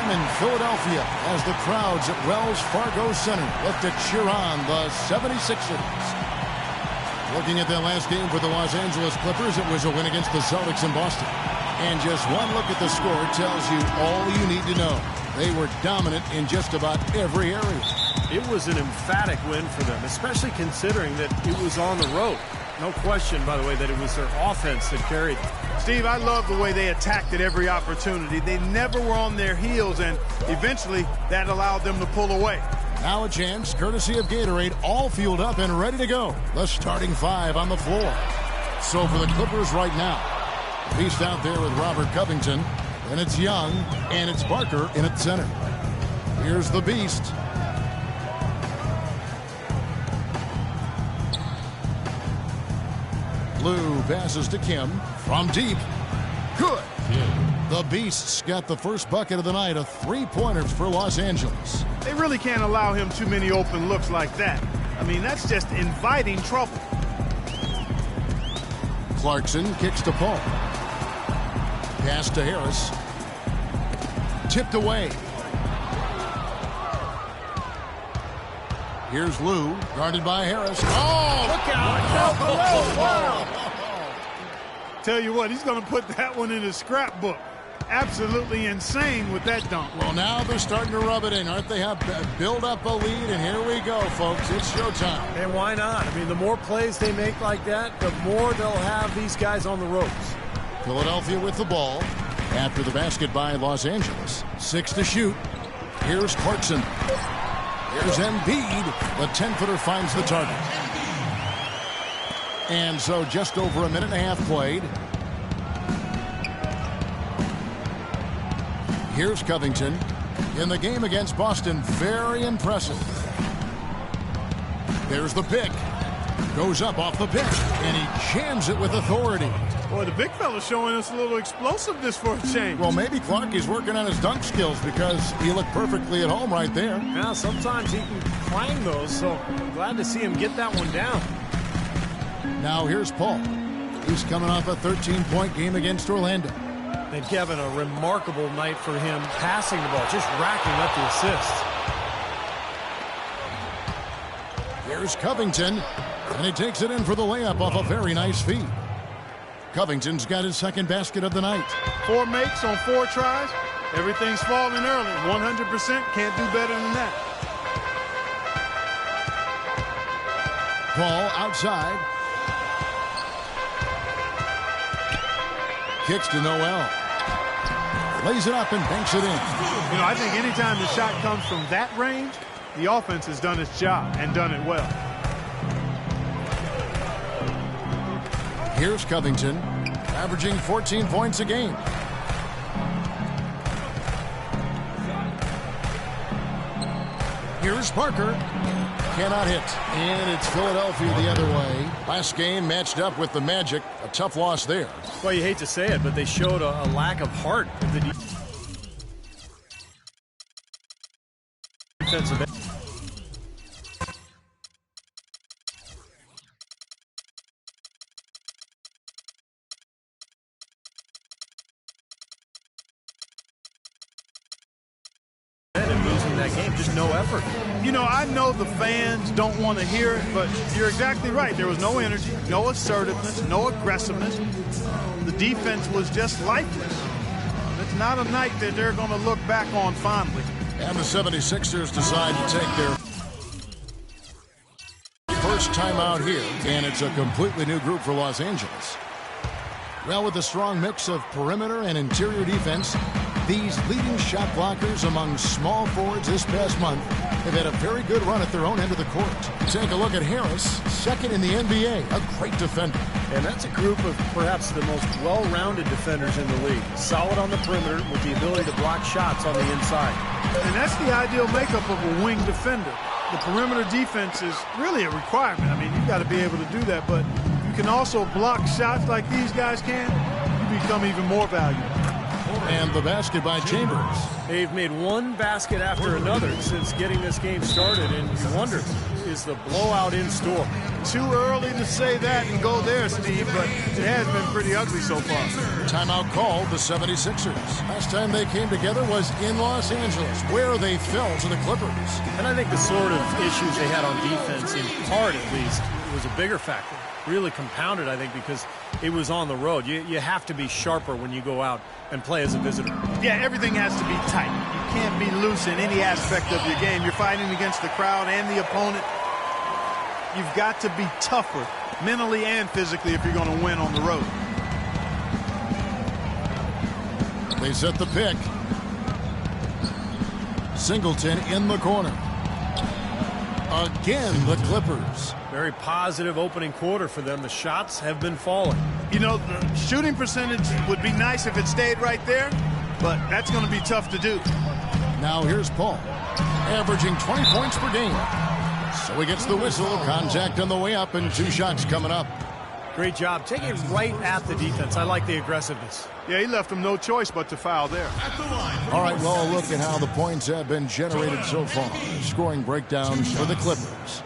game in Philadelphia as the crowds at Wells Fargo Center look to cheer on the 76ers. Looking at that last game for the Los Angeles Clippers, it was a win against the Celtics in Boston. And just one look at the score tells you all you need to know. They were dominant in just about every area. It was an emphatic win for them, especially considering that it was on the road. No question, by the way, that it was their offense that carried them. Steve, I love the way they attacked at every opportunity. They never were on their heels, and eventually that allowed them to pull away. Now a chance, courtesy of Gatorade, all fueled up and ready to go. The starting five on the floor. So for the Clippers right now, Beast out there with Robert Covington, and it's Young, and it's Barker in at center. Here's the Beast. Lou passes to Kim from deep. Good. The Beasts got the first bucket of the night, a three-pointers for Los Angeles. They really can't allow him too many open looks like that. I mean, that's just inviting trouble. Clarkson kicks to Paul. Pass to Harris. Tipped away. Here's Lou, guarded by Harris. Oh, look out! Wow. Tell you what, he's going to put that one in his scrapbook. Absolutely insane with that dunk. Well, now they're starting to rub it in, aren't they? Have build up a lead, and here we go, folks. It's showtime. And why not? I mean, the more plays they make like that, the more they'll have these guys on the ropes. Philadelphia with the ball after the basket by Los Angeles. 6 to shoot. Here's Clarkson. Here's Embiid. The 10-footer finds the target. And so just over a minute and a half played. Here's Covington. In the game against Boston, very impressive. There's the pick. Goes up off the pick, and he jams it with authority. Boy, the big fella's showing us a little explosiveness for a change. Well, maybe Clark is working on his dunk skills because he looked perfectly at home right there. Yeah, sometimes he can clang those, so I'm glad to see him get that one down. Now here's Paul. He's coming off a 13-point game against Orlando. And Kevin, a remarkable night for him passing the ball, just racking up the assists. Here's Covington, and he takes it in for the layup off a very nice feed. Covington's got his second basket of the night. 4 makes on 4 tries. Everything's falling early. 100%. Can't do better than that. Paul outside. Kicks to Noel. Lays it up and banks it in. You know, I think anytime the shot comes from that range, the offense has done its job and done it well. Here's Covington, averaging 14 points a game. Here's Parker. Cannot hit. And it's Philadelphia the other way. Last game matched up with the Magic. A tough loss there. Well, you hate to say it, but they showed a lack of heart in the defensive end. And losing that game, just no effort. You know, I know the fans don't want to hear it, but you're exactly right. There was no energy, no assertiveness, no aggressiveness. The defense was just lifeless. It's not a night that they're going to look back on fondly. And the 76ers decide to take their first time out here, and it's a completely new group for Los Angeles. Well, with a strong mix of perimeter and interior defense, these leading shot blockers among small forwards this past month have had a very good run at their own end of the court. Take a look at Harris, second in the NBA, a great defender. And that's a group of perhaps the most well-rounded defenders in the league. Solid on the perimeter with the ability to block shots on the inside. And that's the ideal makeup of a wing defender. The perimeter defense is really a requirement. I mean, you've got to be able to do that, but you can also block shots like these guys can. You become even more valuable. And the basket by Chambers. They've made one basket after another since getting this game started, and you wonder, is the blowout in store. Too early to say that and go there, Steve, but it has been pretty ugly so far. Timeout called the 76ers. Last time they came together was in Los Angeles, where they fell to the Clippers. And I think the sort of issues they had on defense, in part at least, was a bigger factor. Really compounded, I think, because it was on the road. You have to be sharper when you go out and play as a visitor. Yeah, everything has to be tight. You can't be loose in any aspect of your game. You're fighting against the crowd and the opponent. You've got to be tougher mentally and physically if you're going to win on the road. They set the pick. Singleton in the corner. Again, the Clippers. Very positive opening quarter for them. The shots have been falling. You know, the shooting percentage would be nice if it stayed right there, but that's going to be tough to do. Now here's Paul, averaging 20 points per game. So he gets the whistle. Contact on the way up, and 2 shots coming up. Great job. Taking it right at the defense. I like the aggressiveness. Yeah, he left them no choice but to foul there. All right, well, look at how the points have been generated so far. Scoring breakdowns for the Clippers.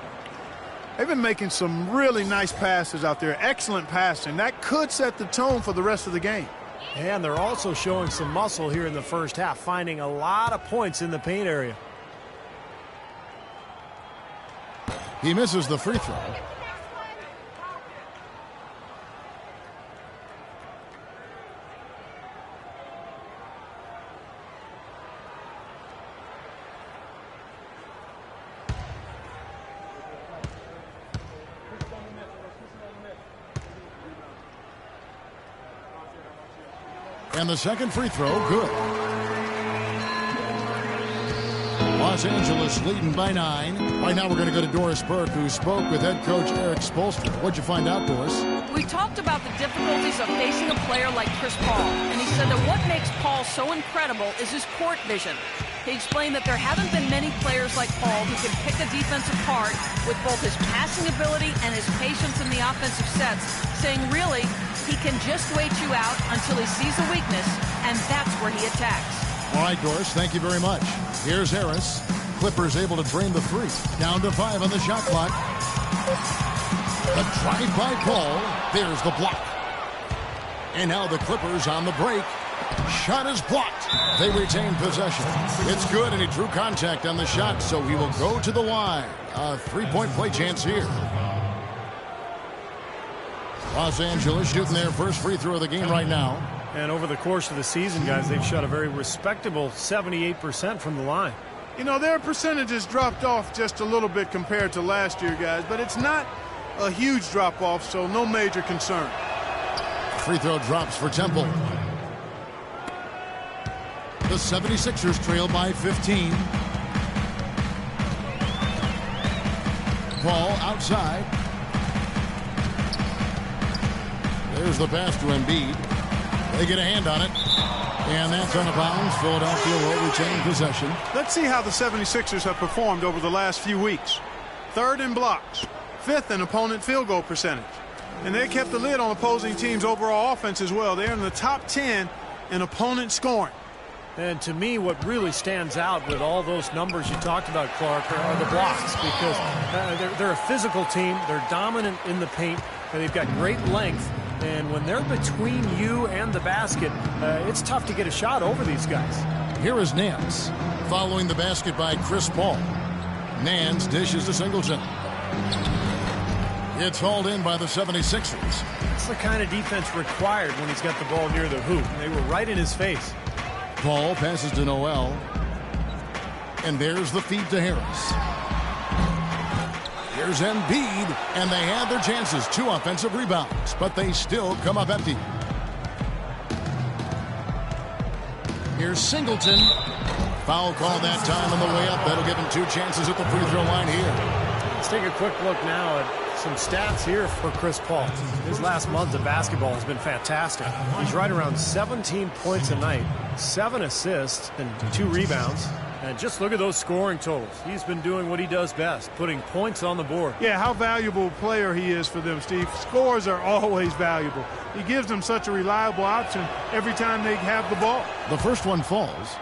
They've been making some really nice passes out there. Excellent passing. That could set the tone for the rest of the game. And they're also showing some muscle here in the first half, finding a lot of points in the paint area. He misses the free throw. And the second free throw, good. Los Angeles leading by 9. Right now we're going to go to Doris Burke, who spoke with head coach Eric Spoelstra. What'd you find out, Doris? We talked about the difficulties of facing a player like Chris Paul, and he said that what makes Paul so incredible is his court vision. He explained that there haven't been many players like Paul who can pick a defense apart with both his passing ability and his patience in the offensive sets, saying really, he can just wait you out until he sees a weakness, and that's where he attacks. All right, Doris, thank you very much. Here's Harris. Clippers able to drain the 3. Down to 5 on the shot clock. The drive by Paul. There's the block. And now the Clippers on the break. Shot is blocked. They retain possession. It's good, and he drew contact on the shot, so he will go to the line. A 3-point play chance here. Los Angeles shooting their first free throw of the game right now. And over the course of the season, guys, they've shot a very respectable 78% from the line. You know, their percentages dropped off just a little bit compared to last year, guys, but it's not a huge drop-off, so no major concern. Free throw drops for Temple. The 76ers trail by 15. Paul outside. There's the pass to Embiid. They get a hand on it. And that's on a bounds. Philadelphia will retain possession. Let's see how the 76ers have performed over the last few weeks. 3rd in blocks. 5th in opponent field goal percentage. And they kept the lid on opposing teams' overall offense as well. They're in the top 10 in opponent scoring. And to me, what really stands out with all those numbers you talked about, Clark, are the blocks, because they're a physical team. They're dominant in the paint, and they've got great length. And when they're between you and the basket, it's tough to get a shot over these guys. Here is Nance, following the basket by Chris Paul. Nance dishes to Singleton. It's hauled in by the 76ers. It's the kind of defense required when he's got the ball near the hoop. They were right in his face. Paul passes to Noel. And there's the feed to Harris. Here's Embiid, and they had their chances. 2 offensive rebounds, but they still come up empty. Here's Singleton. Foul call that time on the way up. That'll give him 2 chances at the free throw line here. Let's take a quick look now at some stats here for Chris Paul. His last month of basketball has been fantastic. He's right around 17 points a night, 7 assists, and 2 rebounds. And just look at those scoring totals. He's been doing what he does best, putting points on the board. Yeah, how valuable a player he is for them, Steve. Scores are always valuable. He gives them such a reliable option every time they have the ball. The first one falls.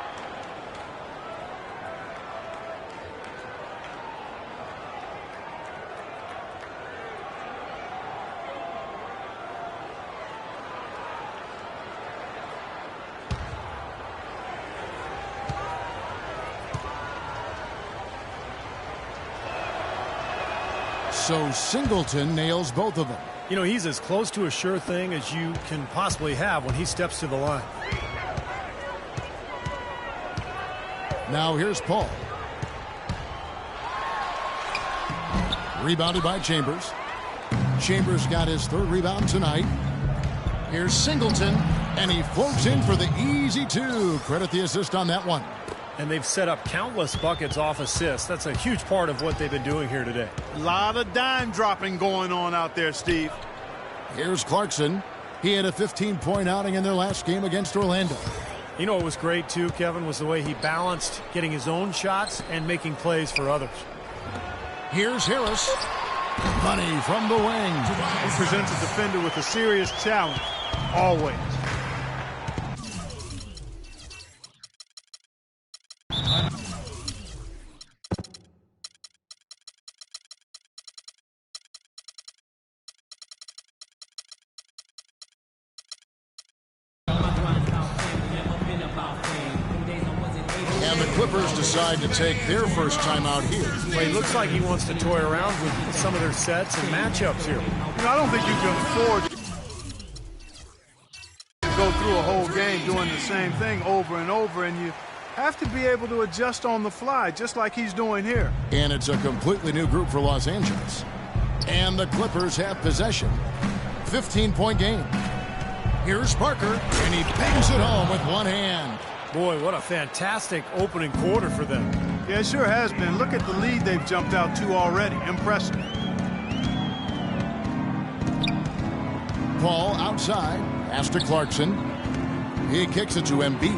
So Singleton nails both of them. You know, he's as close to a sure thing as you can possibly have when he steps to the line. Now here's Paul. Rebounded by Chambers. Chambers got his third rebound tonight. Here's Singleton, and he floats in for the easy two. Credit the assist on that one. And they've set up countless buckets off assists. That's a huge part of what they've been doing here today. A lot of dime dropping going on out there, Steve. Here's Clarkson. He had a 15-point outing in their last game against Orlando. You know what was great, too, Kevin, was the way he balanced getting his own shots and making plays for others. Here's Harris. Money from the wing. He presents a defender with a serious challenge, always. And the Clippers decide to take their first time out here. Well, he looks like he wants to toy around with some of their sets and matchups here. You know, I don't think you can afford to go through a whole game doing the same thing over and over, and you have to be able to adjust on the fly, just like he's doing here. And it's a completely new group for Los Angeles. And the Clippers have possession. 15-point game. Here's Parker, and he bangs it home with one hand. Boy, what a fantastic opening quarter for them. Yeah, it sure has been. Look at the lead they've jumped out to already. Impressive. Paul outside. Pass to Clarkson. He kicks it to Embiid.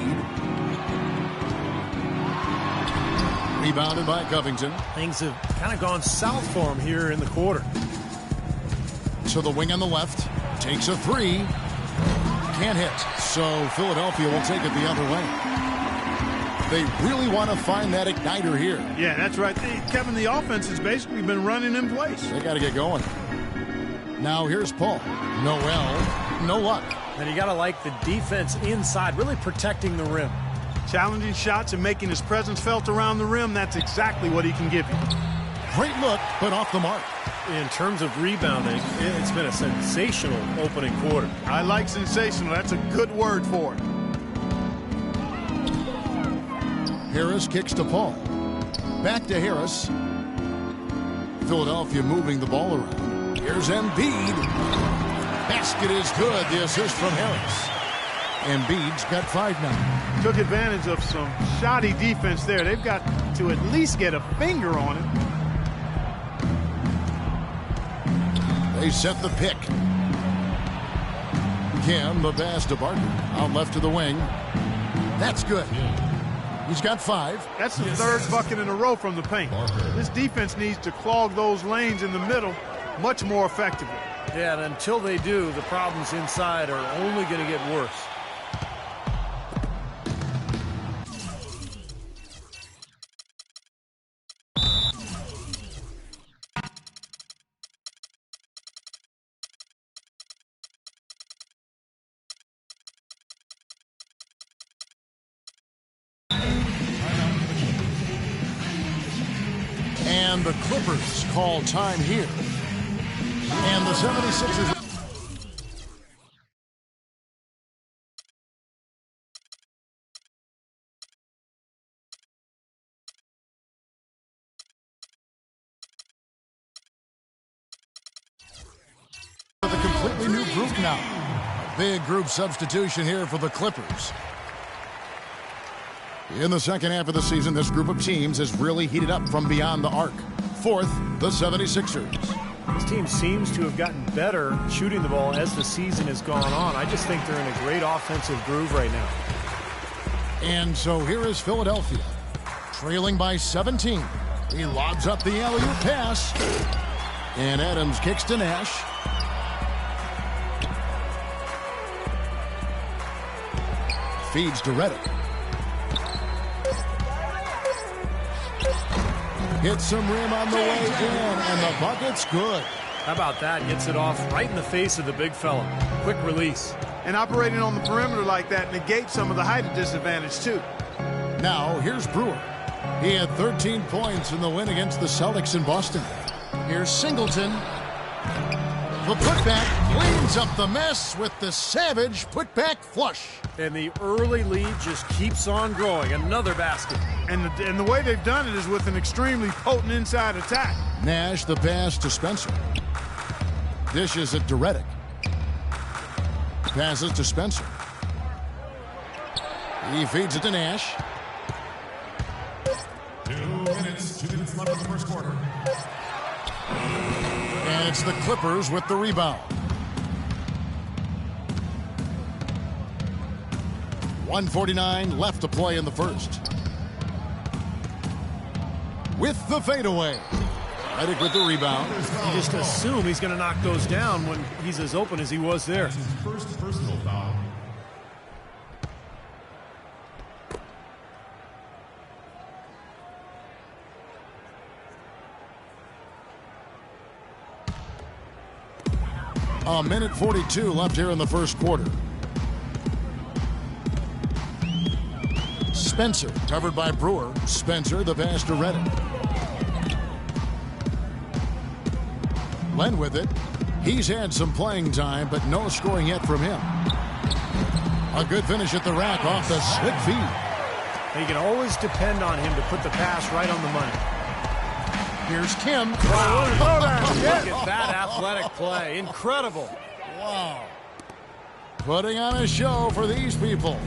Rebounded by Covington. Things have kind of gone south for him here in the quarter. To the wing on the left. Takes a three. Can't hit. So Philadelphia will take it the other way. They really want to find that igniter here. Yeah, that's right. Kevin, the offense has basically been running in place. They got to get going. Now here's Paul. Noel. No luck. And you got to like the defense inside, really protecting the rim. Challenging shots and making his presence felt around the rim, that's exactly what he can give you. Great look, but off the mark. In terms of rebounding, it's been a sensational opening quarter. I like sensational. That's a good word for it. Harris kicks to Paul. Back to Harris. Philadelphia moving the ball around. Here's Embiid. Basket is good. The assist from Harris. Embiid's got 5 now. Took advantage of some shoddy defense there. They've got to at least get a finger on it. They set the pick. Kim, the pass to Barton. Out left to the wing. That's good. He's got 5. That's the third bucket in a row from the paint. This defense needs to clog those lanes in the middle much more effectively. Yeah, and until they do, the problems inside are only going to get worse. And the Clippers call time here. And the 76ers. With a completely new group now. A big group substitution here for the Clippers. In the second half of the season, this group of teams has really heated up from beyond the arc. Fourth, the 76ers. This team seems to have gotten better shooting the ball as the season has gone on. I just think they're in a great offensive groove right now. And so here is Philadelphia, trailing by 17. He lobs up the alley-oop pass. And Adams kicks to Nash. Feeds to Redick. Hits some rim on the way in, and the bucket's good. How about that? Gets it off right in the face of the big fella. Quick release. And operating on the perimeter like that negates some of the height disadvantage, too. Now, here's Brewer. He had 13 points in the win against the Celtics in Boston. Here's Singleton. The putback cleans up the mess with the savage putback flush. And the early lead just keeps on growing. Another basket. And the way they've done it is with an extremely potent inside attack. Nash the pass to Spencer. Dishes it to Redick. Passes to Spencer. He feeds it to Nash. 2 minutes left in the first quarter. And it's the Clippers with the rebound. 1:49 left to play in the first. With the fadeaway. Redick with the rebound. You just assume he's going to knock those down when he's as open as he was there. His first personal foul. A minute 42 left here in the first quarter. Spencer covered by Brewer. Spencer the pass to Redick. Len with it. He's had some playing time, but no scoring yet from him. A good finish at the rack off the slick feed. You can always depend on him to put the pass right on the money. Here's Kim. Wow. Look at that athletic play. Incredible. Wow. Putting on a show for these people.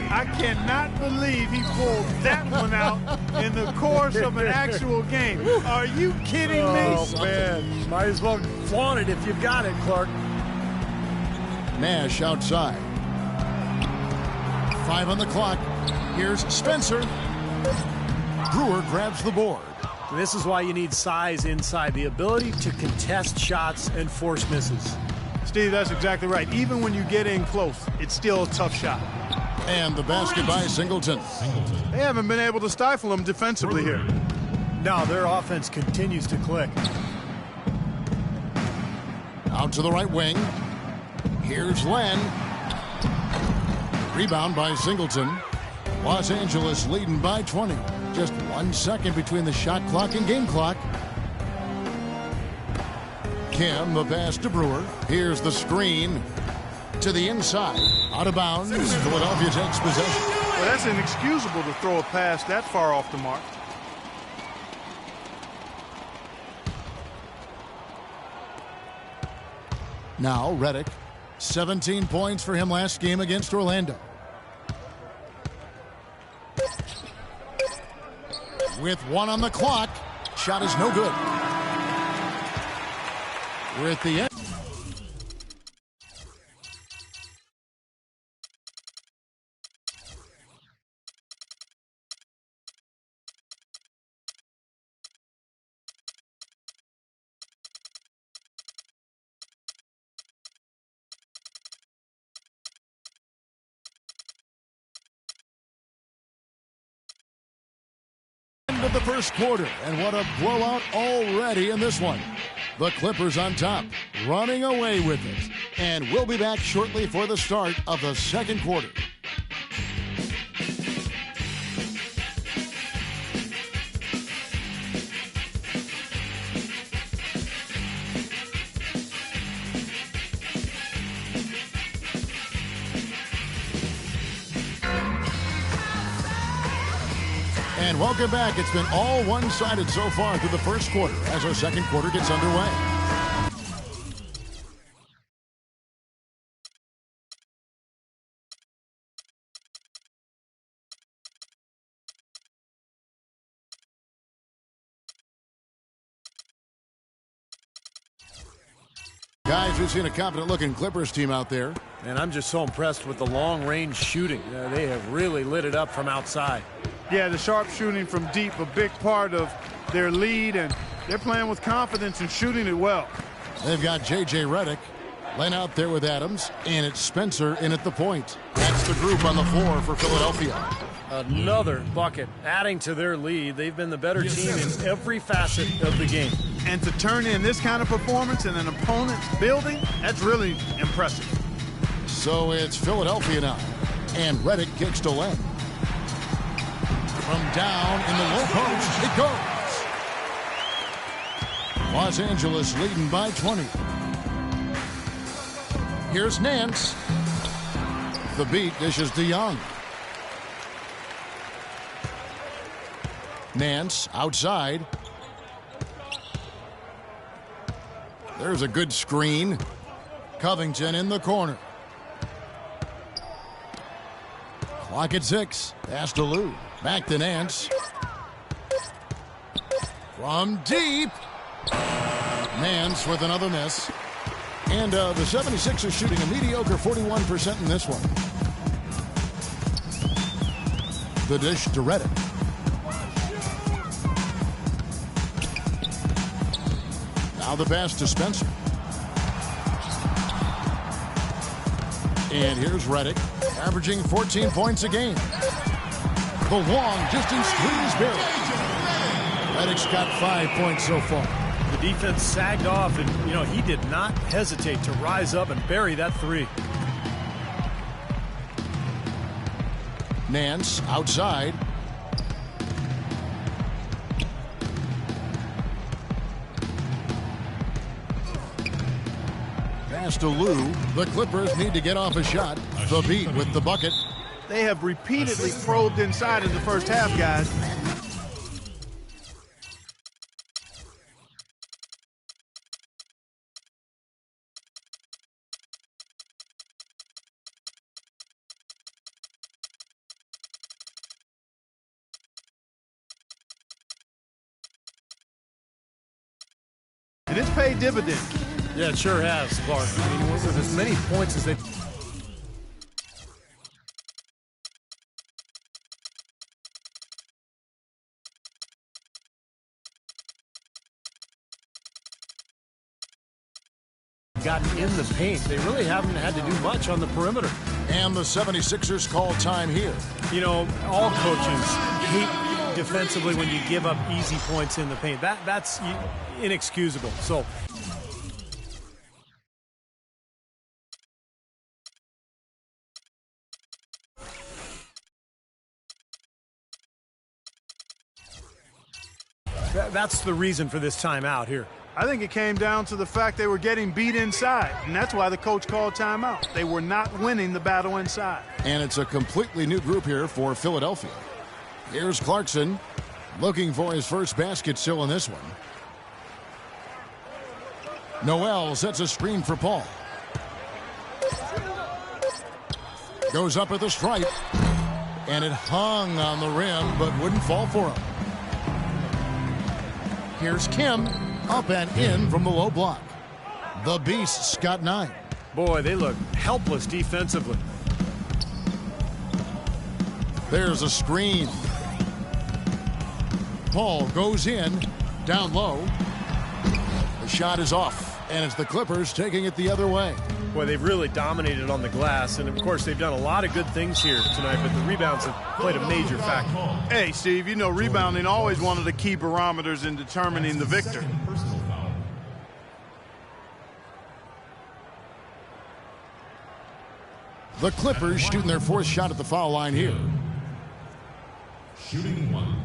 I cannot believe he pulled that one out in the course of an actual game. Are you kidding me? Oh, man. Might as well flaunt it if you've got it, Clark. Nash outside. 5 on the clock. Here's Spencer. Brewer grabs the board. This is why you need size inside, the ability to contest shots and force misses. Steve, that's exactly right. Even when you get in close, it's still a tough shot. And the basket by Singleton. They haven't been able to stifle him defensively here. No, their offense continues to click. Out to the right wing. Here's Len. Rebound by Singleton. Los Angeles leading by 20. Just 1 second between the shot clock and game clock. Kim, the pass to Brewer. Here's the screen to the inside. Out of bounds. Philadelphia takes possession. Well, that's inexcusable to throw a pass that far off the mark. Now Redick. 17 points for him last game against Orlando. With 1 on the clock. Shot is no good. We're at the end. Of the first quarter, and what a blowout already in this one. The Clippers on top, running away with it, and we'll be back shortly for the start of the second quarter. And welcome back. It's been all one-sided so far through the first quarter as our second quarter gets underway. Guys, we've seen a confident-looking Clippers team out there. And I'm just so impressed with the long-range shooting. They have really lit it up from outside. Yeah, the sharp shooting from deep, a big part of their lead, and they're playing with confidence and shooting it well. They've got J.J. Redick laying out there with Adams, and it's Spencer in at the point. That's the group on the floor for Philadelphia. Another bucket, adding to their lead. They've been the better team in every facet of the game. And to turn in this kind of performance in an opponent's building, that's really impressive. So it's Philadelphia now, and Redick kicks to Len. From down in the low post, it goes. Los Angeles leading by 20. Here's Nance. The beat dishes to Young. Nance outside. There's a good screen. Covington in the corner. Clock at 6. Pass to Lou. Back to Nance. From deep. Nance with another miss. And the 76ers shooting a mediocre 41% in this one. The dish to Reddick. Now the pass to Spencer. And here's Reddick, averaging 14 points a game. The long distance three is buried. Reddick's got 5 points so far. The defense sagged off, and, he did not hesitate to rise up and bury that three. Nance outside. Pass to Lou. The Clippers need to get off a shot. The beat with the bucket. They have repeatedly probed inside in the first half, guys. And it's paid dividends. Yeah, it sure has, Clark. I mean, with as many points as they've... gotten in the paint, they really haven't had to do much on the perimeter. And the 76ers call time here. All coaches hate defensively when you give up easy points in the paint. That's inexcusable. So that's the reason for this timeout here. I think it came down to the fact they were getting beat inside, and that's why the coach called timeout. They were not winning the battle inside. And it's a completely new group here for Philadelphia. Here's Clarkson looking for his first basket still in this one. Noel sets a screen for Paul. Goes up at the stripe. And it hung on the rim, but wouldn't fall for him. Here's Kim. Up and in from the low block. The Beasts got 9. Boy, they look helpless defensively. There's a screen. Paul goes in, down low. The shot is off, and it's the Clippers taking it the other way. Boy, they've really dominated on the glass, and of course they've done a lot of good things here tonight, but the rebounds have played a major factor. Hey, Steve, rebounding always one of the key barometers in determining the victor. The Clippers shooting their fourth shot at the foul line here. Shooting one.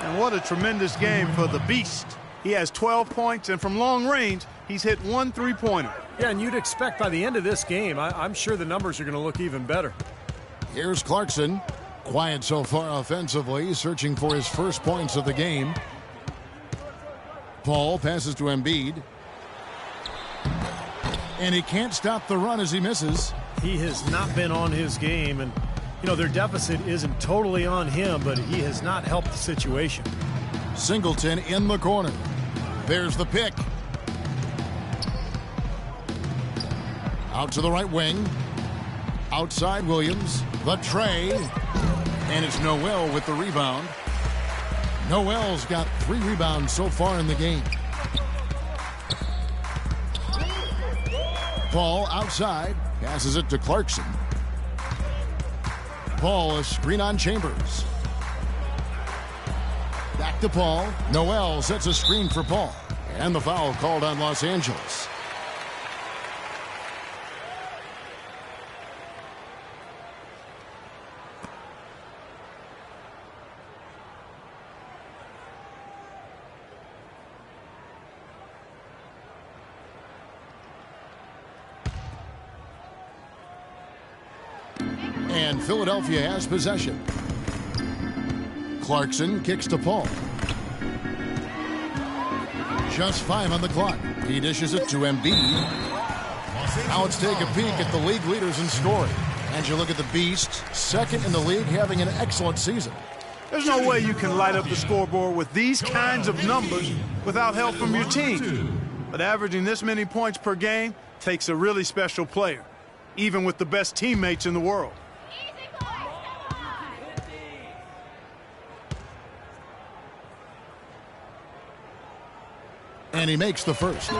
And what a tremendous game for the Beast. He has 12 points, and from long range, he's hit 1 3-pointer. Yeah, and you'd expect by the end of this game, I'm sure the numbers are going to look even better. Here's Clarkson. Quiet so far offensively, searching for his first points of the game. Paul passes to Embiid. And he can't stop the run as he misses. He has not been on his game, and their deficit isn't totally on him, but he has not helped the situation. Singleton in the corner. There's the pick. Out to the right wing. Outside Williams. The tray. And it's Noel with the rebound. Noel's got 3 rebounds so far in the game. Paul outside. Passes it to Clarkson. Paul, a screen on Chambers. Back to Paul. Noel sets a screen for Paul. And the foul called on Los Angeles. And Philadelphia has possession. Clarkson kicks to Paul. Just 5 on the clock. He dishes it to Embiid. Now let's take a peek at the league leaders in scoring. And you look at the Beast, second in the league, having an excellent season. There's no way you can light up the scoreboard with these kinds of numbers without help from your team. But averaging this many points per game takes a really special player, even with the best teammates in the world. And he makes the first.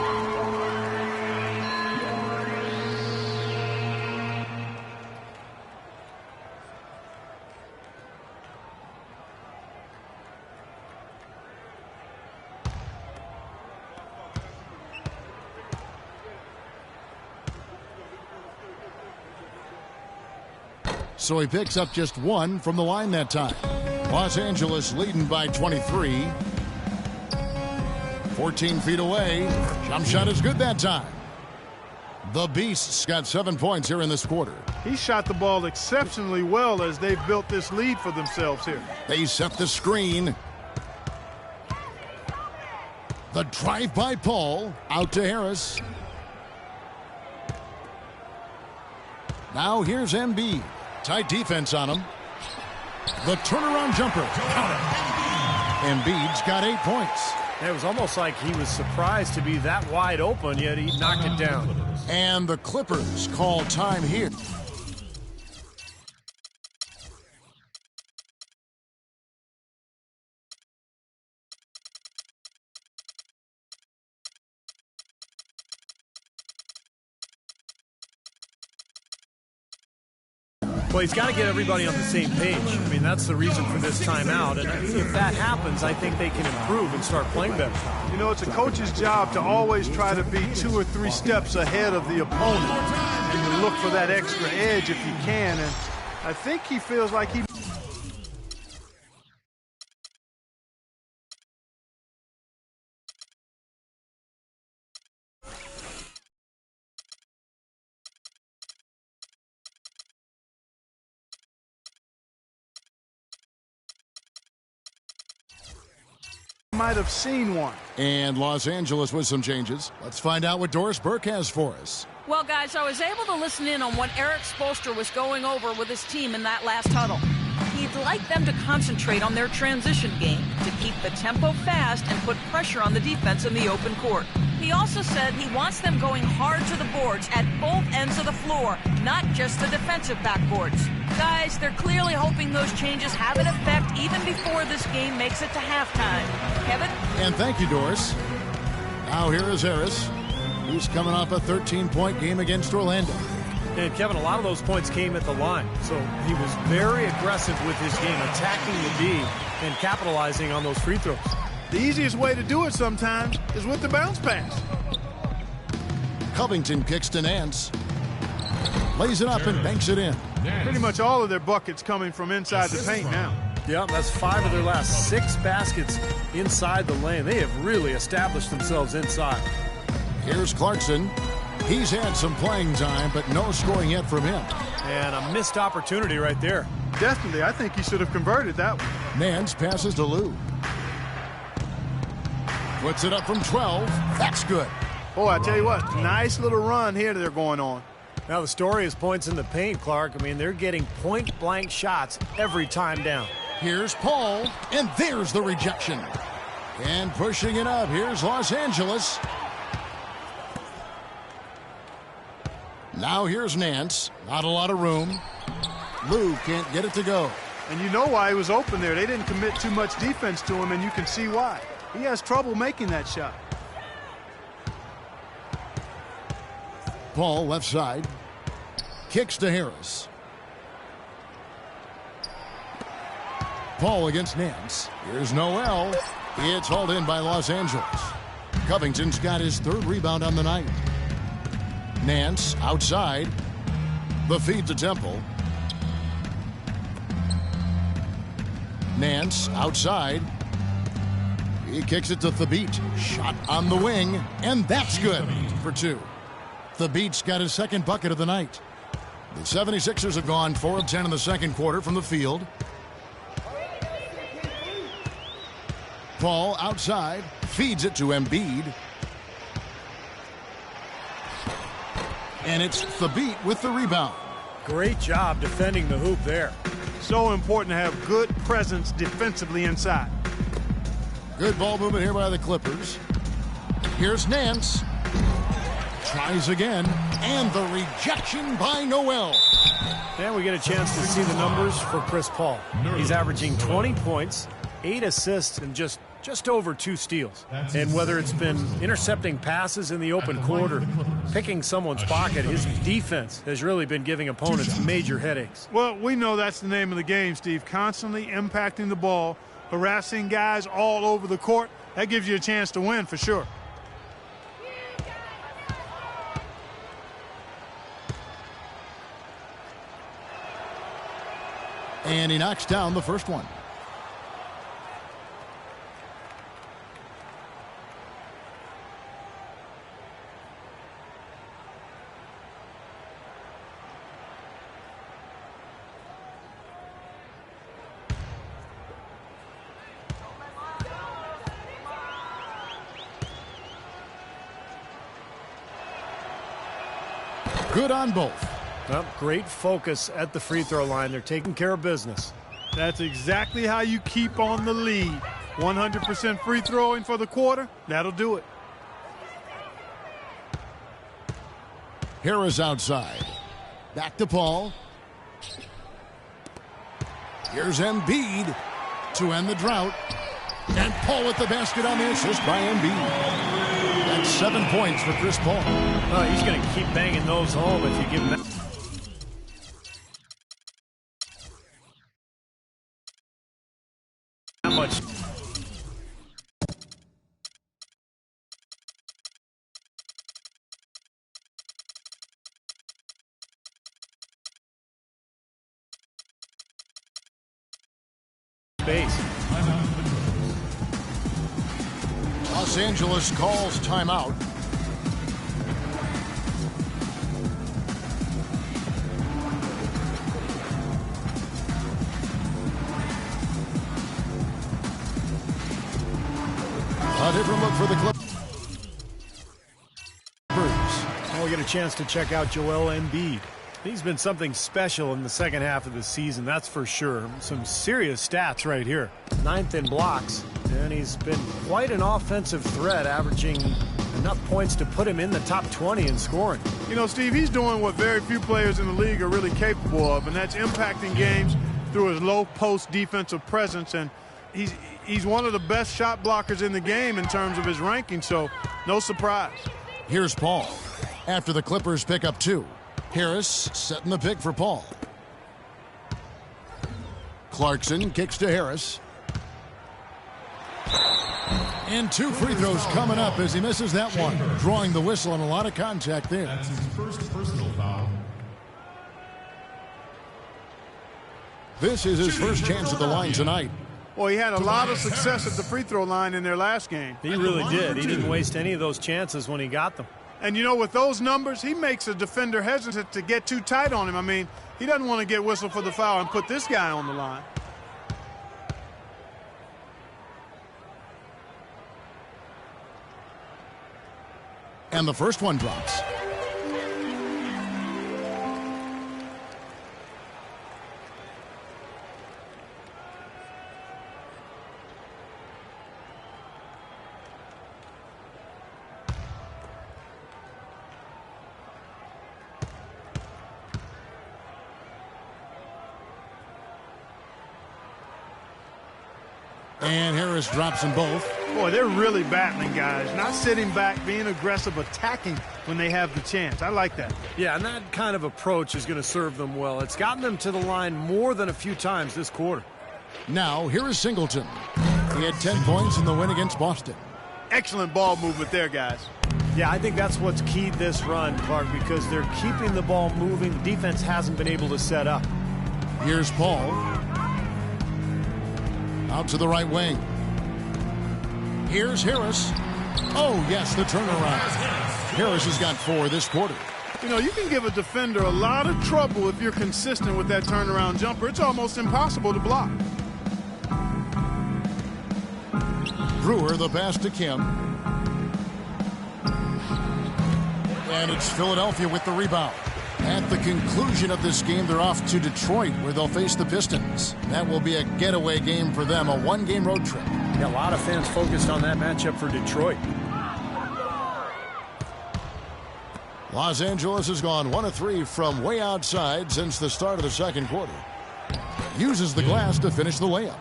So he picks up just 1 from the line that time. Los Angeles leading by 23. 14 feet away. Jump shot is good that time. The Beasts got 7 points here in this quarter. He shot the ball exceptionally well as they've built this lead for themselves here. They set the screen. The drive by Paul. Out to Harris. Now here's Embiid. Tight defense on him. The turnaround jumper. Embiid's got 8 points. It was almost like he was surprised to be that wide open, yet he knocked it down. And the Clippers call time here. Well, he's got to get everybody on the same page. I mean, that's the reason for this timeout. And if that happens, I think they can improve and start playing better. You know, it's a coach's job to always try to be 2 or 3 steps ahead of the opponent and to look for that extra edge if you can. And I think he feels like he... might have seen one. And Los Angeles with some changes. Let's find out what Doris Burke has for us. Well, guys, I was able to listen in on what Eric Spoelstra was going over with his team in that last huddle. He'd like them to concentrate on their transition game, to keep the tempo fast and put pressure on the defense in the open court. He also said he wants them going hard to the boards at both ends of the floor, not just the defensive backboards. Guys, they're clearly hoping those changes have an effect even before this game makes it to halftime. Kevin? And thank you, Doris. Now here is Harris. He's coming off a 13-point game against Orlando. And Kevin, a lot of those points came at the line. So he was very aggressive with his game, attacking the D and capitalizing on those free throws. The easiest way to do it sometimes is with the bounce pass. Covington kicks to Nance. Lays it up and banks it in. Pretty much all of their buckets coming from inside the paint now. Yeah, that's 5 of their last 6 baskets inside the lane. They have really established themselves inside. Here's Clarkson. He's had some playing time, but no scoring yet from him. And a missed opportunity right there. Definitely, I think he should have converted that one. Nance passes to Lou. Puts it up from 12. That's good. Boy, I tell you what, nice little run here they're going on. Now the story is points in the paint, Clark. I mean, they're getting point-blank shots every time down. Here's Paul, and there's the rejection. And pushing it up, here's Los Angeles. Now here's Nance. Not a lot of room. Lou can't get it to go. And you know why he was open there. They didn't commit too much defense to him, and you can see why. He has trouble making that shot. Paul left side. Kicks to Harris. Paul against Nance. Here's Noel. It's hauled in by Los Angeles. Covington's got his 3rd rebound on the night. Nance outside. The feed to Temple. Nance outside. He kicks it to Thabit. Shot on the wing, and that's good for 2. Thabit's got his 2nd bucket of the night. The 76ers have gone 4 of 10 in the 2nd quarter from the field. Paul outside, feeds it to Embiid. And it's Thabit with the rebound. Great job defending the hoop there. So important to have good presence defensively inside. Good ball movement here by the Clippers. Here's Nance. Tries again, and the rejection by Noel. And we get a chance to see the numbers for Chris Paul. He's averaging 20 points, 8 assists, and just over 2 steals. And whether it's been intercepting passes in the open court or picking someone's pocket, his defense has really been giving opponents major headaches. Well, we know that's the name of the game, Steve. Constantly impacting the ball, harassing guys all over the court. That gives you a chance to win for sure. And he knocks down the first one. Good on both. Well, great focus at the free throw line. They're taking care of business. That's exactly how you keep on the lead. 100% free throwing for the quarter. That'll do it. Harris outside. Back to Paul. Here's Embiid to end the drought. And Paul with the basket on the assist by Embiid. That's 7 points for Chris Paul. Oh, he's going to keep banging those home if you give him that. How much? Space. Los Angeles calls timeout. A different look for the Clippers. Now we get a chance to check out Joel Embiid. He's been something special in the second half of the season, that's for sure. Some serious stats right here. 9th in blocks, and he's been quite an offensive threat, averaging enough points to put him in the top 20 in scoring. You know, Steve, he's doing what very few players in the league are really capable of, and that's impacting games through his low post defensive presence. And he's one of the best shot blockers in the game in terms of his ranking, so no surprise. Here's Paul after the Clippers pick up 2. Harris setting the pick for Paul. Clarkson kicks to Harris. And 2 free throws coming up as he misses that one. Drawing the whistle and a lot of contact there. That's his first personal foul. This is his first chance at the line tonight. Well, he had a lot of success at the free throw line in their last game. He really did. He didn't waste any of those chances when he got them. And, you know, with those numbers, he makes a defender hesitant to get too tight on him. I mean, he doesn't want to get whistled for the foul and put this guy on the line. And the first one drops. And Harris drops them both. Boy, they're really battling, guys. Not sitting back, being aggressive, attacking when they have the chance. I like that. Yeah, and that kind of approach is going to serve them well. It's gotten them to the line more than a few times this quarter. Now, here is Singleton. He had 10 points in the win against Boston. Excellent ball movement there, guys. Yeah, I think that's what's keyed this run, Clark, because they're keeping the ball moving. The defense hasn't been able to set up. Here's Paul. Out to the right wing. Here's Harris. Oh, yes, the turnaround. Harris has got 4 this quarter. You know, you can give a defender a lot of trouble if you're consistent with that turnaround jumper. It's almost impossible to block. Brewer, the pass to Kim. And it's Philadelphia with the rebound. At the conclusion of this game, they're off to Detroit, where they'll face the Pistons. That will be a getaway game for them, a one-game road trip. Yeah, a lot of fans focused on that matchup for Detroit. Los Angeles has gone 1 of 3 from way outside since the start of the second quarter. Uses the glass to finish the layup.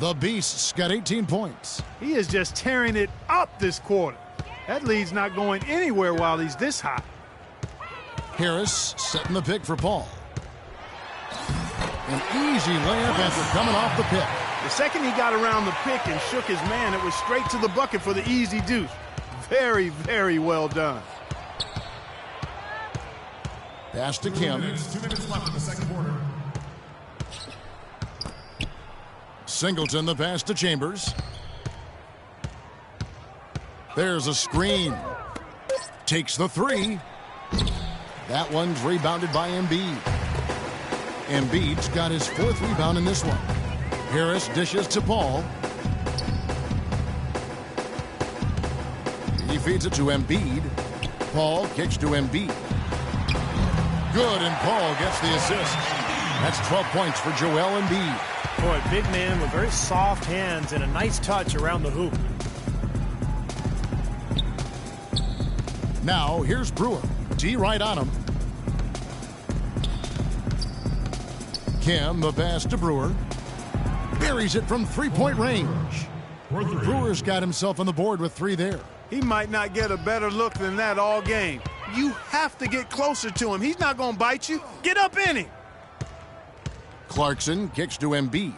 The Beast's got 18 points. He is just tearing it up this quarter. That lead's not going anywhere while he's this hot. Harris setting the pick for Paul. An easy layup after coming off the pick. The second he got around the pick and shook his man, it was straight to the bucket for the easy deuce. Very, very well done. Pass to Kim. 2 minutes left in the second quarter. Singleton the pass to Chambers. There's a screen. Takes the 3. That one's rebounded by Embiid. Embiid's got his 4th rebound in this one. Harris dishes to Paul. He feeds it to Embiid. Paul kicks to Embiid. Good, and Paul gets the assist. That's 12 points for Joel Embiid. Boy, big man with very soft hands and a nice touch around the hoop. Now, here's Brewer. D right on him. Kim, the pass to Brewer. Buries it from three-point range. Brewer's got himself on the board with 3 there. He might not get a better look than that all game. You have to get closer to him. He's not going to bite you. Get up in him. Clarkson kicks to Embiid.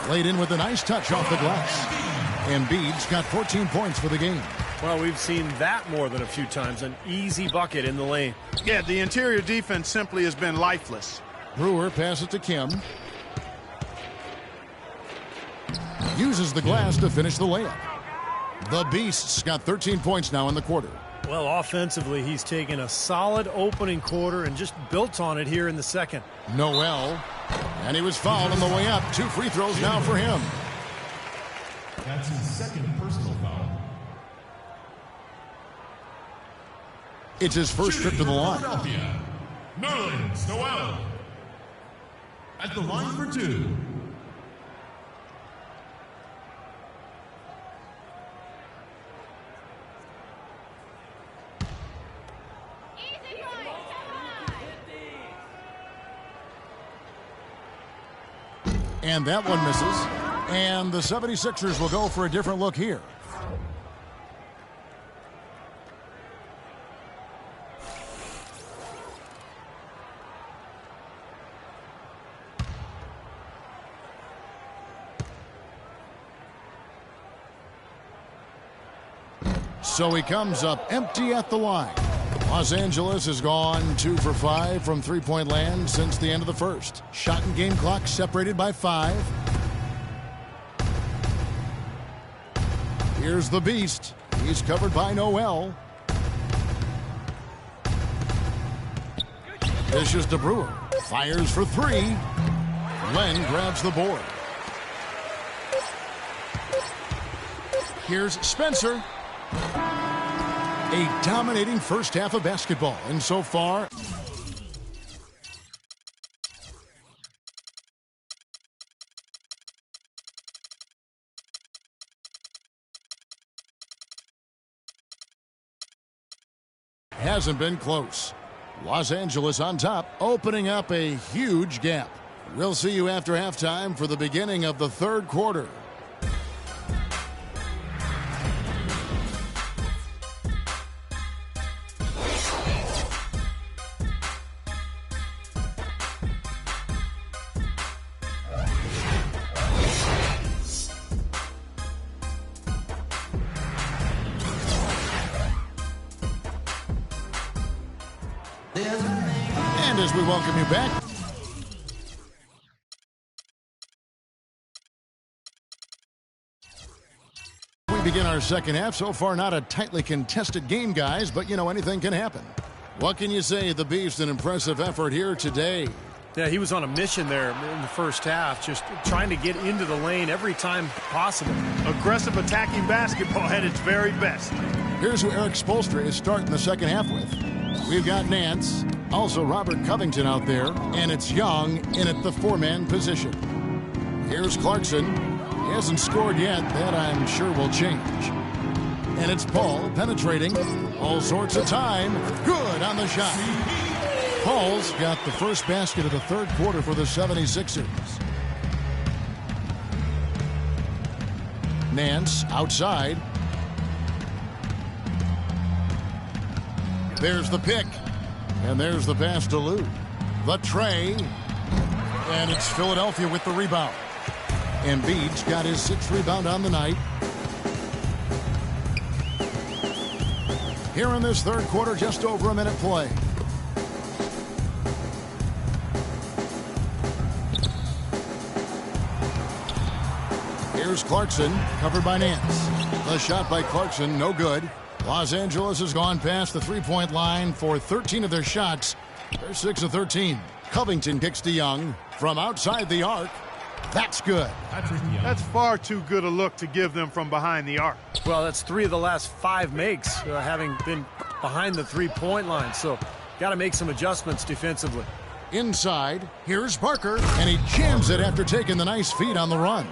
Laid in with a nice touch off the glass. Embiid's got 14 points for the game. Well, we've seen that more than a few times. An easy bucket in the lane. Yeah, the interior defense simply has been lifeless. Brewer passes to Kim. Uses the glass to finish the layup. The Beast's got 13 points now in the quarter. Well, offensively, he's taken a solid opening quarter and just built on it here in the second. Noel. And he was fouled on the way up. 2 free throws now for him. That's his second personal foul. It's his first trip to the line. Philadelphia, Nerlens Noel. At the line for 2. And that one misses. And the 76ers will go for a different look here. So he comes up empty at the line. Los Angeles has gone 2 for 5 from three-point land since the end of the first. Shot and game clock separated by 5. Here's the Beast. He's covered by Noel. Dishes to Brewer. Fires for 3. Len grabs the board. Here's Spencer. A dominating first half of basketball, and so far hasn't been close. Los Angeles on top, opening up a huge gap. We'll see you after halftime for the beginning of the third quarter. And as we welcome you back, we begin our second half. So far, not a tightly contested game, guys, but, you know, anything can happen. What can you say? The Beast, an impressive effort here today. Yeah, he was on a mission there in the first half, just trying to get into the lane every time possible. Aggressive attacking basketball at its very best. Here's who Eric Spoelstra is starting the second half with. We've got Nance, also Robert Covington out there, and it's Young in at the four-man position. Here's Clarkson. He hasn't scored yet. That, I'm sure, will change. And it's Paul penetrating. All sorts of time. Good on the shot. Paul's got the first basket of the third quarter for the 76ers. Nance outside. There's the pick. And there's the pass to Lou. The tray. And it's Philadelphia with the rebound. Embiid's got his sixth rebound on the night. Here in this third quarter, just over a minute play. Here's Clarkson, covered by Nance. The shot by Clarkson, no good. Los Angeles has gone past the three-point line for 13 of their shots. They're 6 of 13. Covington kicks to Young from outside the arc. That's good. That's far too good a look to give them from behind the arc. Well, that's 3 of the last 5 makes, having been behind the three-point line. So, got to make some adjustments defensively. Inside, here's Parker, and he jams it after taking the nice feed on the run.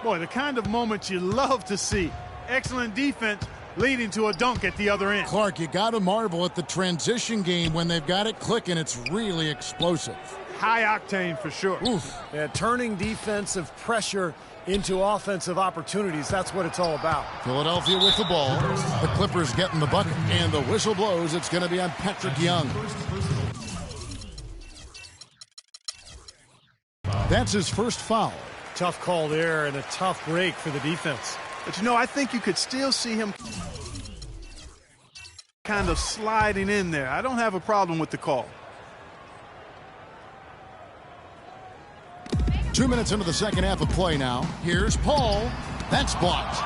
Boy, the kind of moment you love to see. Excellent defense leading to a dunk at the other end. Clark, you got to marvel at the transition game. When they've got it clicking, it's really explosive. High octane for sure. Oof. Yeah, turning defensive pressure into offensive opportunities. That's what it's all about. Philadelphia with the ball. The Clippers getting the bucket. And the whistle blows. It's going to be on Patrick Young. That's his first foul. Tough call there and a tough break for the defense. But, you know, I think you could still see him kind of sliding in there. I don't have a problem with the call. 2 minutes into the second half of play now. Here's Paul. That's blocked.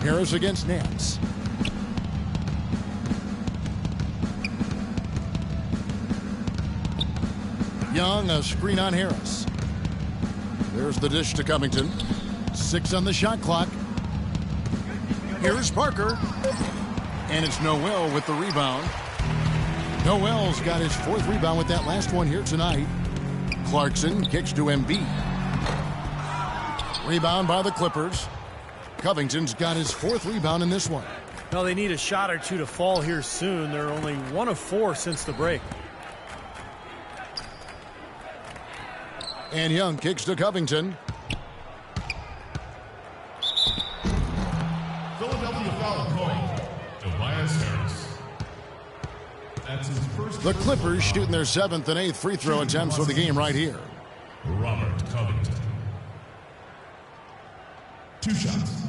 Harris against Nance. Young, a screen on Harris. There's the dish to Covington. 6 on the shot clock. Here's Parker. And it's Noel with the rebound. Noel's got his 4th rebound with that last one here tonight. Clarkson kicks to Embiid. Rebound by the Clippers. Covington's got his 4th rebound in this one. Well, they need a shot or two to fall here soon. They're only 1 of 4 since the break. And Young kicks to Covington. Philadelphia foul calling. Tobias Harris. That's his first. The Clippers shooting their 7th and 8th free throw attempts for the game right here. Robert Covington. 2 shots.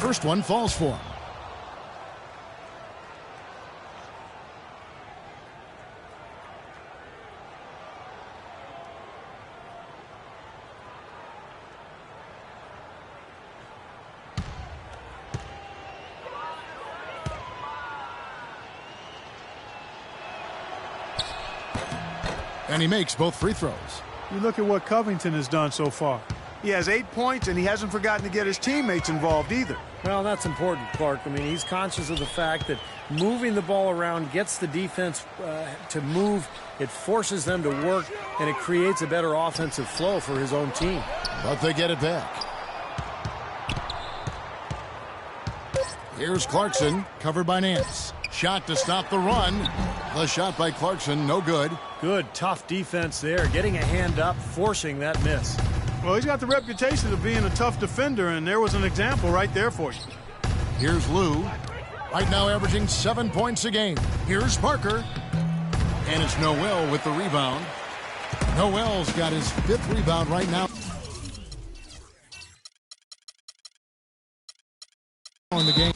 First one falls for him. And he makes both free throws. You look at what Covington has done so far. He has 8 points, and he hasn't forgotten to get his teammates involved either. Well, that's important, Clark. I mean, he's conscious of the fact that moving the ball around gets the defense to move. It forces them to work, and it creates a better offensive flow for his own team. But they get it back. Here's Clarkson, covered by Nance. Shot to stop the run. The shot by Clarkson, no good. Good, tough defense there. Getting a hand up, forcing that miss. Well, he's got the reputation of being a tough defender, and there was an example right there for you. Here's Lou. Right now averaging 7 points a game. Here's Parker. And it's Noel with the rebound. Noel's got his 5th rebound right now in the game.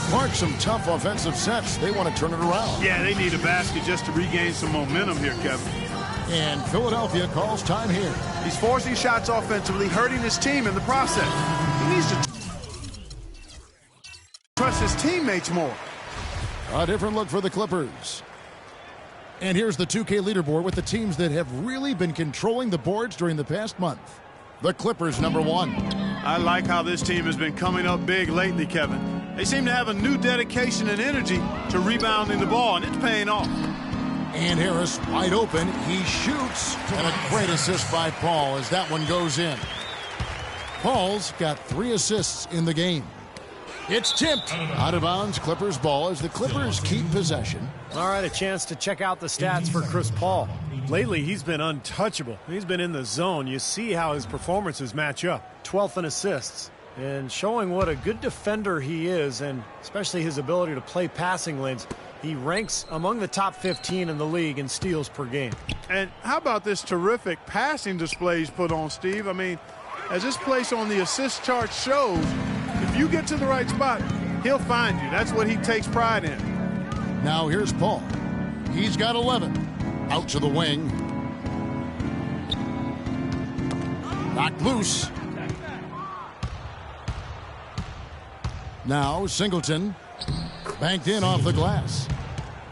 Clark, some tough offensive sets. They want to turn it around. Yeah, they need a basket just to regain some momentum here, Kevin. And Philadelphia calls time here. He's forcing shots offensively, hurting his team in the process. He needs to trust his teammates more. A different look for the Clippers. And here's the 2K leaderboard with the teams that have really been controlling the boards during the past month. The Clippers, #1. I like how this team has been coming up big lately, Kevin. They seem to have a new dedication and energy to rebounding the ball, and it's paying off. And Harris wide open. He shoots. And a great assist by Paul as that one goes in. Paul's got 3 assists in the game. It's tipped out of bounds. Clippers ball as the Clippers keep possession. All right, a chance to check out the stats for Chris Paul. Lately, he's been untouchable. He's been in the zone. You see how his performances match up. 12th in assists. And showing what a good defender he is, and especially his ability to play passing lanes. He ranks among the top 15 in the league in steals per game. And how about this terrific passing display he's put on, Steve? I mean, as this place on the assist chart shows, if you get to the right spot, he'll find you. That's what he takes pride in. Now here's Paul. He's got 11. Out to the wing. Knocked loose. Now Singleton. Banked in off the glass.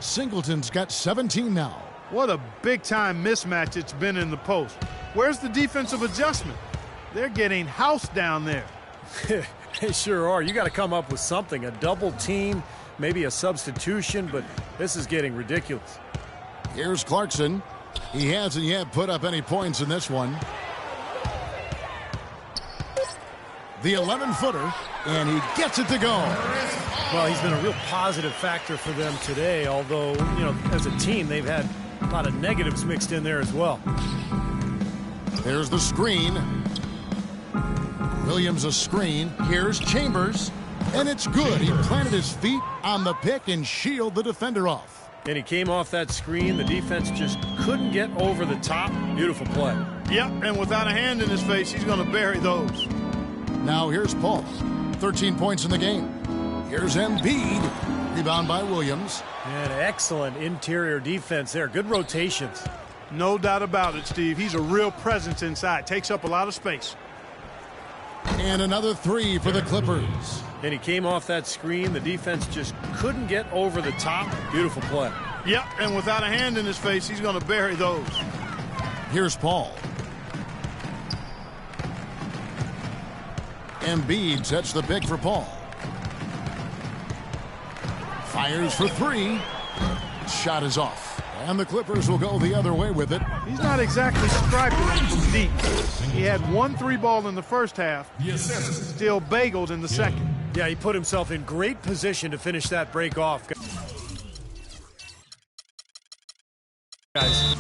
Singleton's got 17 now. What a big-time mismatch it's been in the post. Where's the defensive adjustment? They're getting housed down there. They sure are. You got to come up with something. A double team, maybe a substitution, but this is getting ridiculous. Here's Clarkson. He hasn't yet put up any points in this one. The 11-footer, and he gets it to go. Well, he's been a real positive factor for them today, although, you know, as a team, they've had a lot of negatives mixed in there as well. There's the screen. Williams a screen. Here's Chambers, and it's good. He planted his feet on the pick and shielded the defender off. And he came off that screen. The defense just couldn't get over the top. Beautiful play. Yep, and without a hand in his face, he's going to bury those. Now here's Paul. 13 points in the game. Here's Embiid. Rebound by Williams. And excellent interior defense there. Good rotations. No doubt about it, Steve. He's a real presence inside. Takes up a lot of space. And another 3 for the Clippers. And he came off that screen. The defense just couldn't get over the top. Beautiful play. Yep, and without a hand in his face, he's going to bury those. Here's Paul. Embiid sets the pick for Paul. Fires for 3. Shot is off. And the Clippers will go the other way with it. He's not exactly striking from deep. He had 1 3-ball in the first half. Still bageled in the second. Yeah, he put himself in great position to finish that break off. Guys.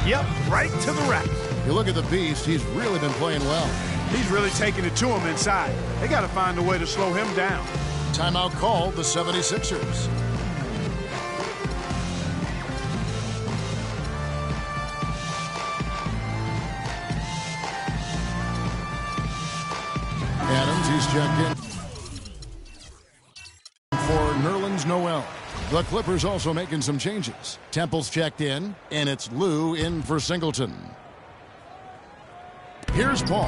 Yep, right to the rack. You look at the beast, he's really been playing well. He's really taking it to him inside. They got to find a way to slow him down. Timeout called the 76ers. Adams, he's checked in for Nerlens Noel. The Clippers also making some changes. Temple's checked in, and it's Lou in for Singleton. Here's Paul.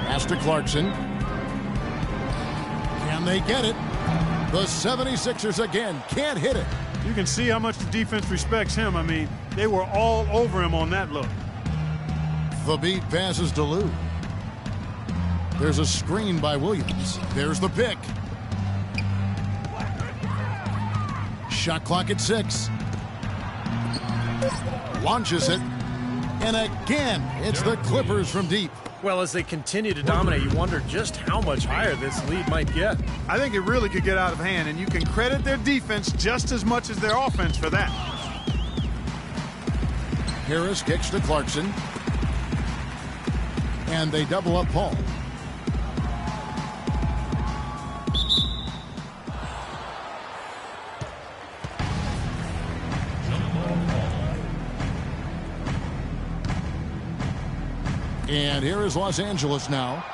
Pass to Clarkson. Can they get it? The 76ers again can't hit it. You can see how much the defense respects him. I mean, they were all over him on that look. The beat passes to Lou. There's a screen by Williams. There's the pick. Shot clock at 6. Launches it. And again, it's the Clippers from deep. Well, as they continue to dominate, you wonder just how much higher this lead might get. I think it really could get out of hand, and you can credit their defense just as much as their offense for that. Harris kicks to Clarkson. And they double up Paul. And here is Los Angeles now.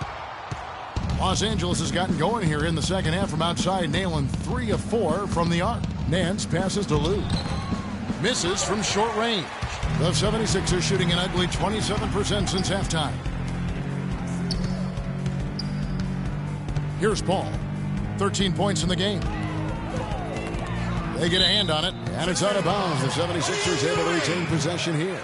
Los Angeles has gotten going here in the second half from outside, nailing 3 of 4 from the arc. Nance passes to Lou. Misses from short range. The 76ers shooting an ugly 27% since halftime. Here's Paul. 13 points in the game. They get a hand on it, and it's out of bounds. The 76ers able to retain possession here.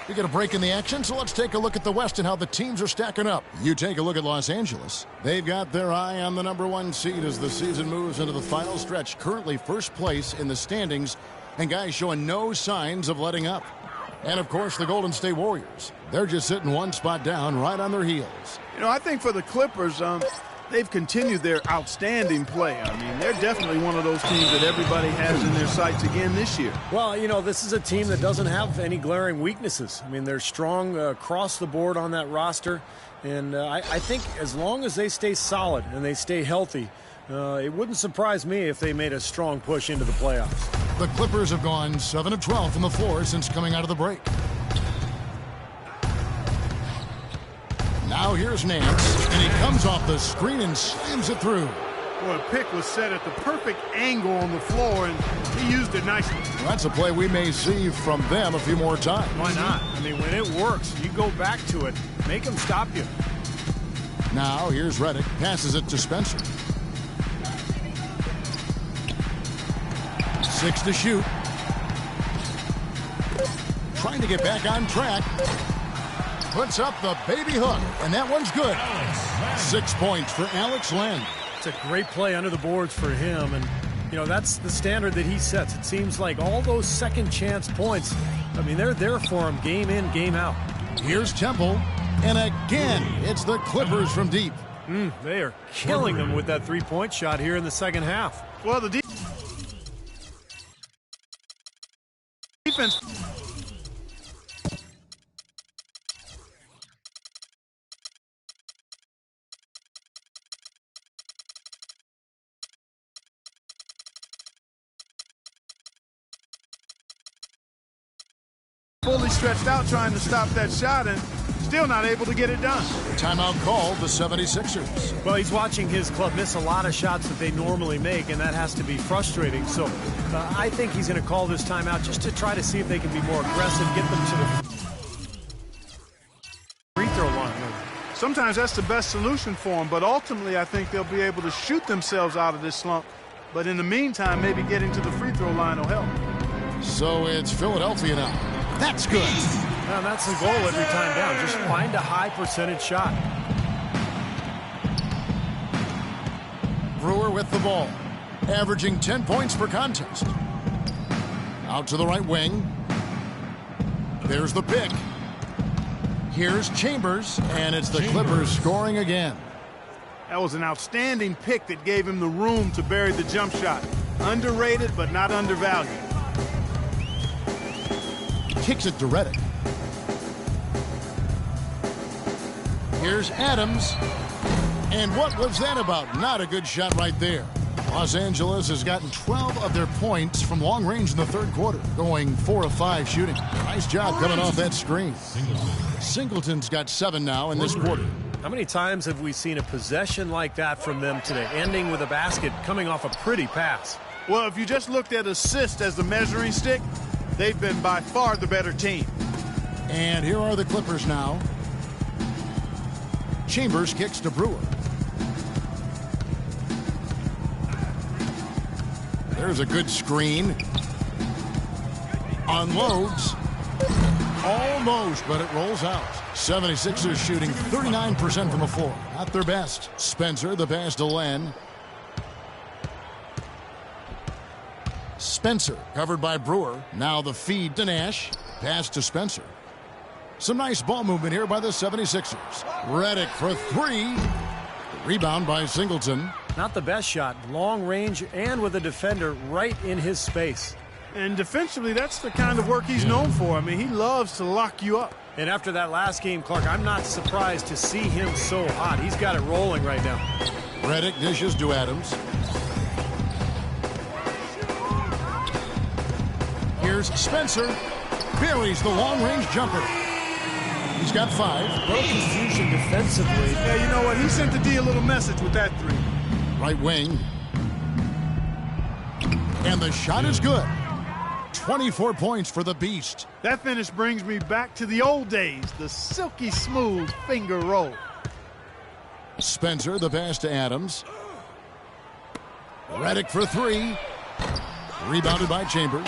We get a break in the action, so let's take a look at the West and how the teams are stacking up. You take a look at Los Angeles. They've got their eye on the #1 seed as the season moves into the final stretch. Currently first place in the standings, and guys showing no signs of letting up. And, of course, the Golden State Warriors. They're just sitting one spot down right on their heels. You know, I think for the Clippers, they've continued their outstanding play. I mean, they're definitely one of those teams that everybody has in their sights again this year. Well, you know, this is a team that doesn't have any glaring weaknesses. I mean, they're strong across the board on that roster. And I think as long as they stay solid and they stay healthy, it wouldn't surprise me if they made a strong push into the playoffs. The Clippers have gone 7 of 12 from the floor since coming out of the break. Now here's Nance, and he comes off the screen and slams it through. Well, the pick was set at the perfect angle on the floor, and he used it nicely. Well, that's a play we may see from them a few more times. Why not? I mean, when it works, you go back to it. Make them stop you. Now here's Redick, passes it to Spencer. 6 to shoot. Trying to get back on track. Puts up the baby hook, and that one's good. 6 points for Alex Len. It's a great play under the boards for him, and, you know, that's the standard that he sets. It seems like all those second chance points, I mean, they're there for him game in, game out. Here's Temple, and again, it's the Clippers from deep. They are killing them with that three-point shot here in the second half. Well, the defense. Fully stretched out trying to stop that shot and still not able to get it done. Timeout called the 76ers. Well, he's watching his club miss a lot of shots that they normally make, and that has to be frustrating. So I think he's going to call this timeout just to try to see if they can be more aggressive, get them to the free throw line. Sometimes that's the best solution for them, but ultimately I think they'll be able to shoot themselves out of this slump. But in the meantime, maybe getting to the free throw line will help. So it's Philadelphia now. That's good. Well, that's the goal every time down. Just find a high percentage shot. Brewer with the ball, averaging 10 points per contest. Out to the right wing. There's the pick. Here's Chambers, and it's the Clippers scoring again. That was an outstanding pick that gave him the room to bury the jump shot. Underrated, but not undervalued. Kicks it to Redick. Here's Adams. And what was that about? Not a good shot right there. Los Angeles has gotten 12 of their points from long range in the third quarter, going 4 of 5 shooting. Nice job coming off that screen. Singleton's got 7 now in this quarter. How many times have we seen a possession like that from them today, ending with a basket coming off a pretty pass? Well, if you just looked at assist as the measuring stick, they've been by far the better team. And here are the Clippers now. Chambers kicks to Brewer. There's a good screen. Unloads. Almost, but it rolls out. 76ers shooting 39% from the floor. Not their best. Spencer, the pass to Len. Spencer, covered by Brewer. Now the feed to Nash. Pass to Spencer. Some nice ball movement here by the 76ers. Redick for three. Rebound by Singleton. Not the best shot. Long range and with a defender right in his space. And defensively, that's the kind of work he's known for. I mean, he loves to lock you up. And after that last game, Clark, I'm not surprised to see him so hot. He's got it rolling right now. Redick dishes to Adams. Here's Spencer. Buries the long-range jumper. He's got 5. A little confusion defensively. Yeah, you know what? He sent the D a little message with that 3. Right wing. And the shot is good. 24 points for the Beast. That finish brings me back to the old days, the silky smooth finger roll. Spencer, the pass to Adams. Redick for 3. Rebounded by Chambers.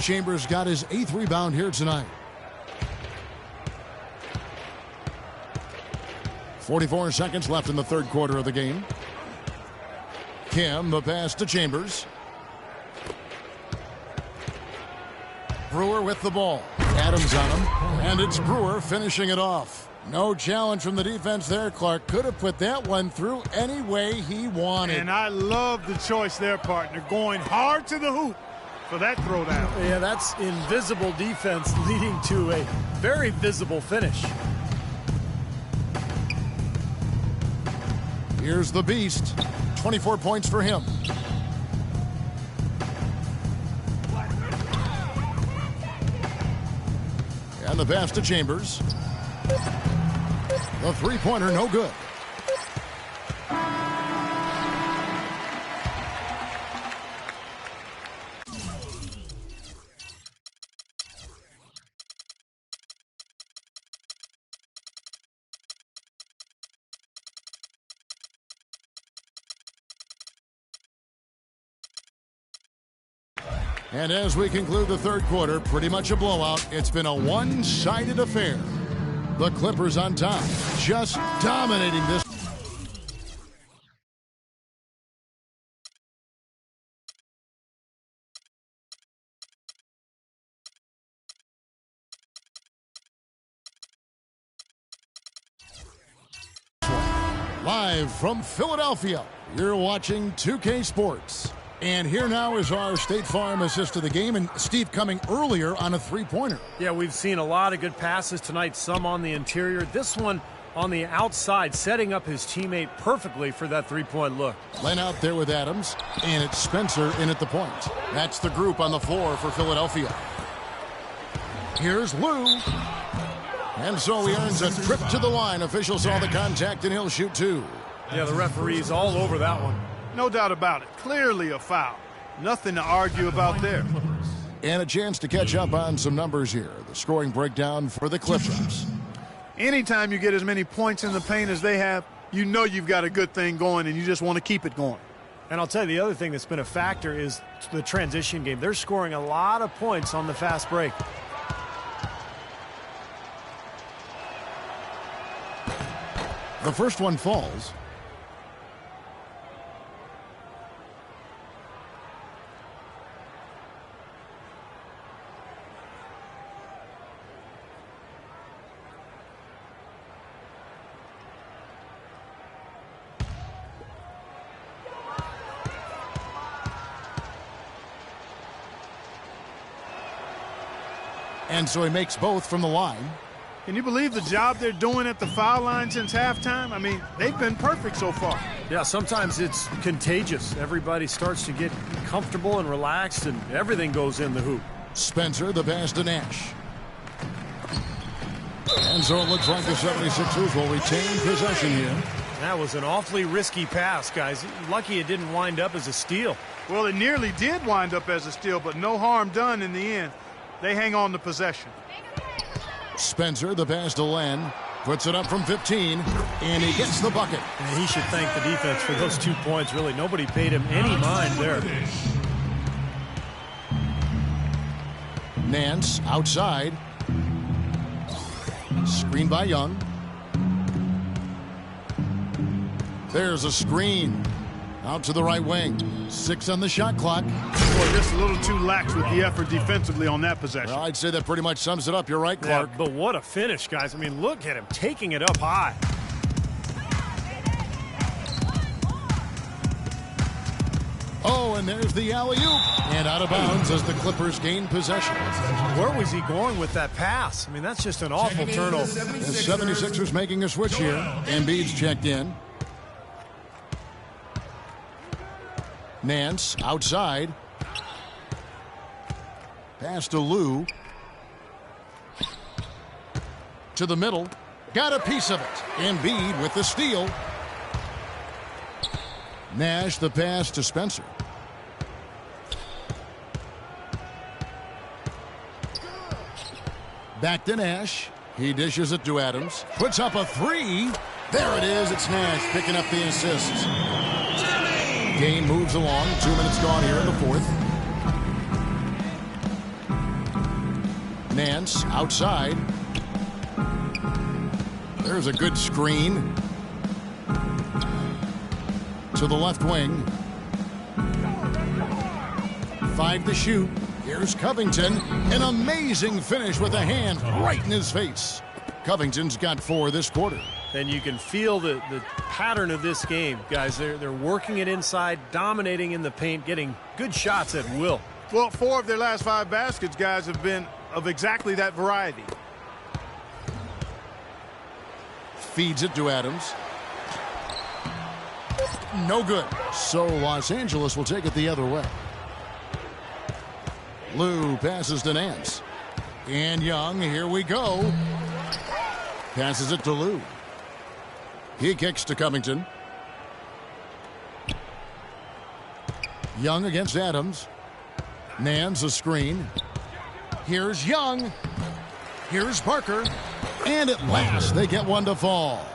Chambers got his 8th rebound here tonight. 44 seconds left in the third quarter of the game. Kim, the pass to Chambers. Brewer with the ball. Adams on him. And it's Brewer finishing it off. No challenge from the defense there. Clark could have put that one through any way he wanted. And I love the choice there, partner. Going hard to the hoop for that throwdown. Yeah, that's invisible defense leading to a very visible finish. Here's the Beast. 24 points for him. And the pass to Chambers. The three-pointer, no good. And as we conclude the third quarter, pretty much a blowout. It's been a one-sided affair. The Clippers on top, just dominating this. Live from Philadelphia, you're watching 2K Sports. And here now is our State Farm assist to the game, and Steve coming earlier on a three-pointer. Yeah, we've seen a lot of good passes tonight, some on the interior. This one on the outside, setting up his teammate perfectly for that three-point look. Len out there with Adams, and it's Spencer in at the point. That's the group on the floor for Philadelphia. Here's Lou. And so he earns a trip to the line. Official saw the contact, and he'll shoot 2. Yeah, the referee's all over that one. No doubt about it. Clearly a foul. Nothing to argue about there. And a chance to catch up on some numbers here. The scoring breakdown for the Clippers. Anytime you get as many points in the paint as they have, you know you've got a good thing going, and you just want to keep it going. And I'll tell you, the other thing that's been a factor is the transition game. They're scoring a lot of points on the fast break. The first one falls. And so he makes both from the line. Can you believe the job they're doing at the foul line since halftime? I mean, they've been perfect so far. Yeah, sometimes it's contagious. Everybody starts to get comfortable and relaxed, and everything goes in the hoop. Spencer, the pass to Nash. And so it looks like the 76ers will retain possession here. That was an awfully risky pass, guys. Lucky it didn't wind up as a steal. Well, it nearly did wind up as a steal, but no harm done in the end. They hang on to possession. Spencer, the pass to Len, puts it up from 15, and he gets the bucket. And he should thank the defense for those 2 points, really. Nobody paid him any mind there. Nance outside. Screen by Young. There's a screen. Out to the right wing. 6 on the shot clock. Boy, just a little too lax with the effort defensively on that possession. Well, I'd say that pretty much sums it up. You're right, Clark. Yeah, but what a finish, guys. I mean, look at him taking it up high. Oh, and there's the alley-oop. And out of bounds as the Clippers gain possession. Where was he going with that pass? I mean, that's just an awful turnover. The 76ers making a switch here. Embiid's checked in. Nance outside. Pass to Lou. To the middle. Got a piece of it. Embiid with the steal. Nash the pass to Spencer. Back to Nash. He dishes it to Adams. Puts up a 3. There it is. It's Nash picking up the assist. Game moves along. 2 minutes gone here in the fourth. Nance outside. There's a good screen. To the left wing. 5 to shoot. Here's Covington. An amazing finish with a hand right in his face. Covington's got 4 this quarter. And you can feel the pattern of this game, guys. They're working it inside, dominating in the paint, getting good shots at will. Well, 4 of their last 5 baskets, guys, have been of exactly that variety. Feeds it to Adams. No good. So Los Angeles will take it the other way. Lou passes to Nance. And Young, here we go. Passes it to Lou. He kicks to Covington. Young against Adams. Nance a screen. Here's Young. Here's Parker. And at last, they get one to fall.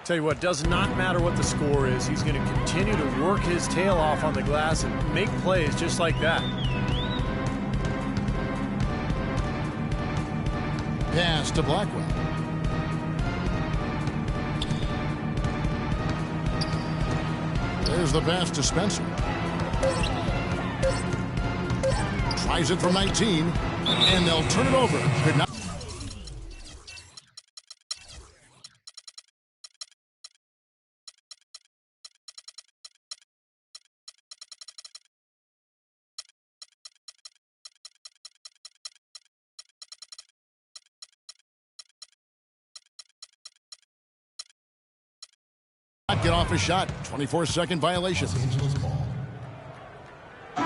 Tell you what, does not matter what the score is. He's going to continue to work his tail off on the glass and make plays just like that. Pass to Blackwell. There's the pass to Spencer. Tries it from 19, and they'll turn it over. Could not. Get off a shot. 24-second violation.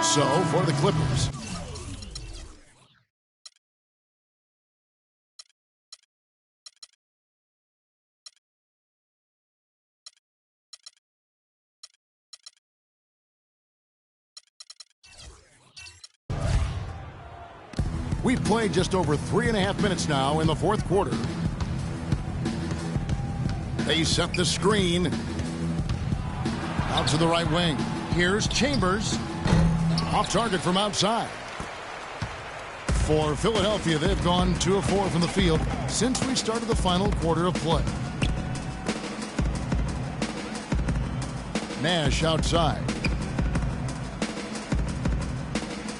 So for the Clippers. We've played just over 3.5 minutes now in the fourth quarter. They set the screen. Out to the right wing. Here's Chambers. Off target from outside. For Philadelphia, they've gone 2 of 4 from the field since we started the final quarter of play. Nash outside.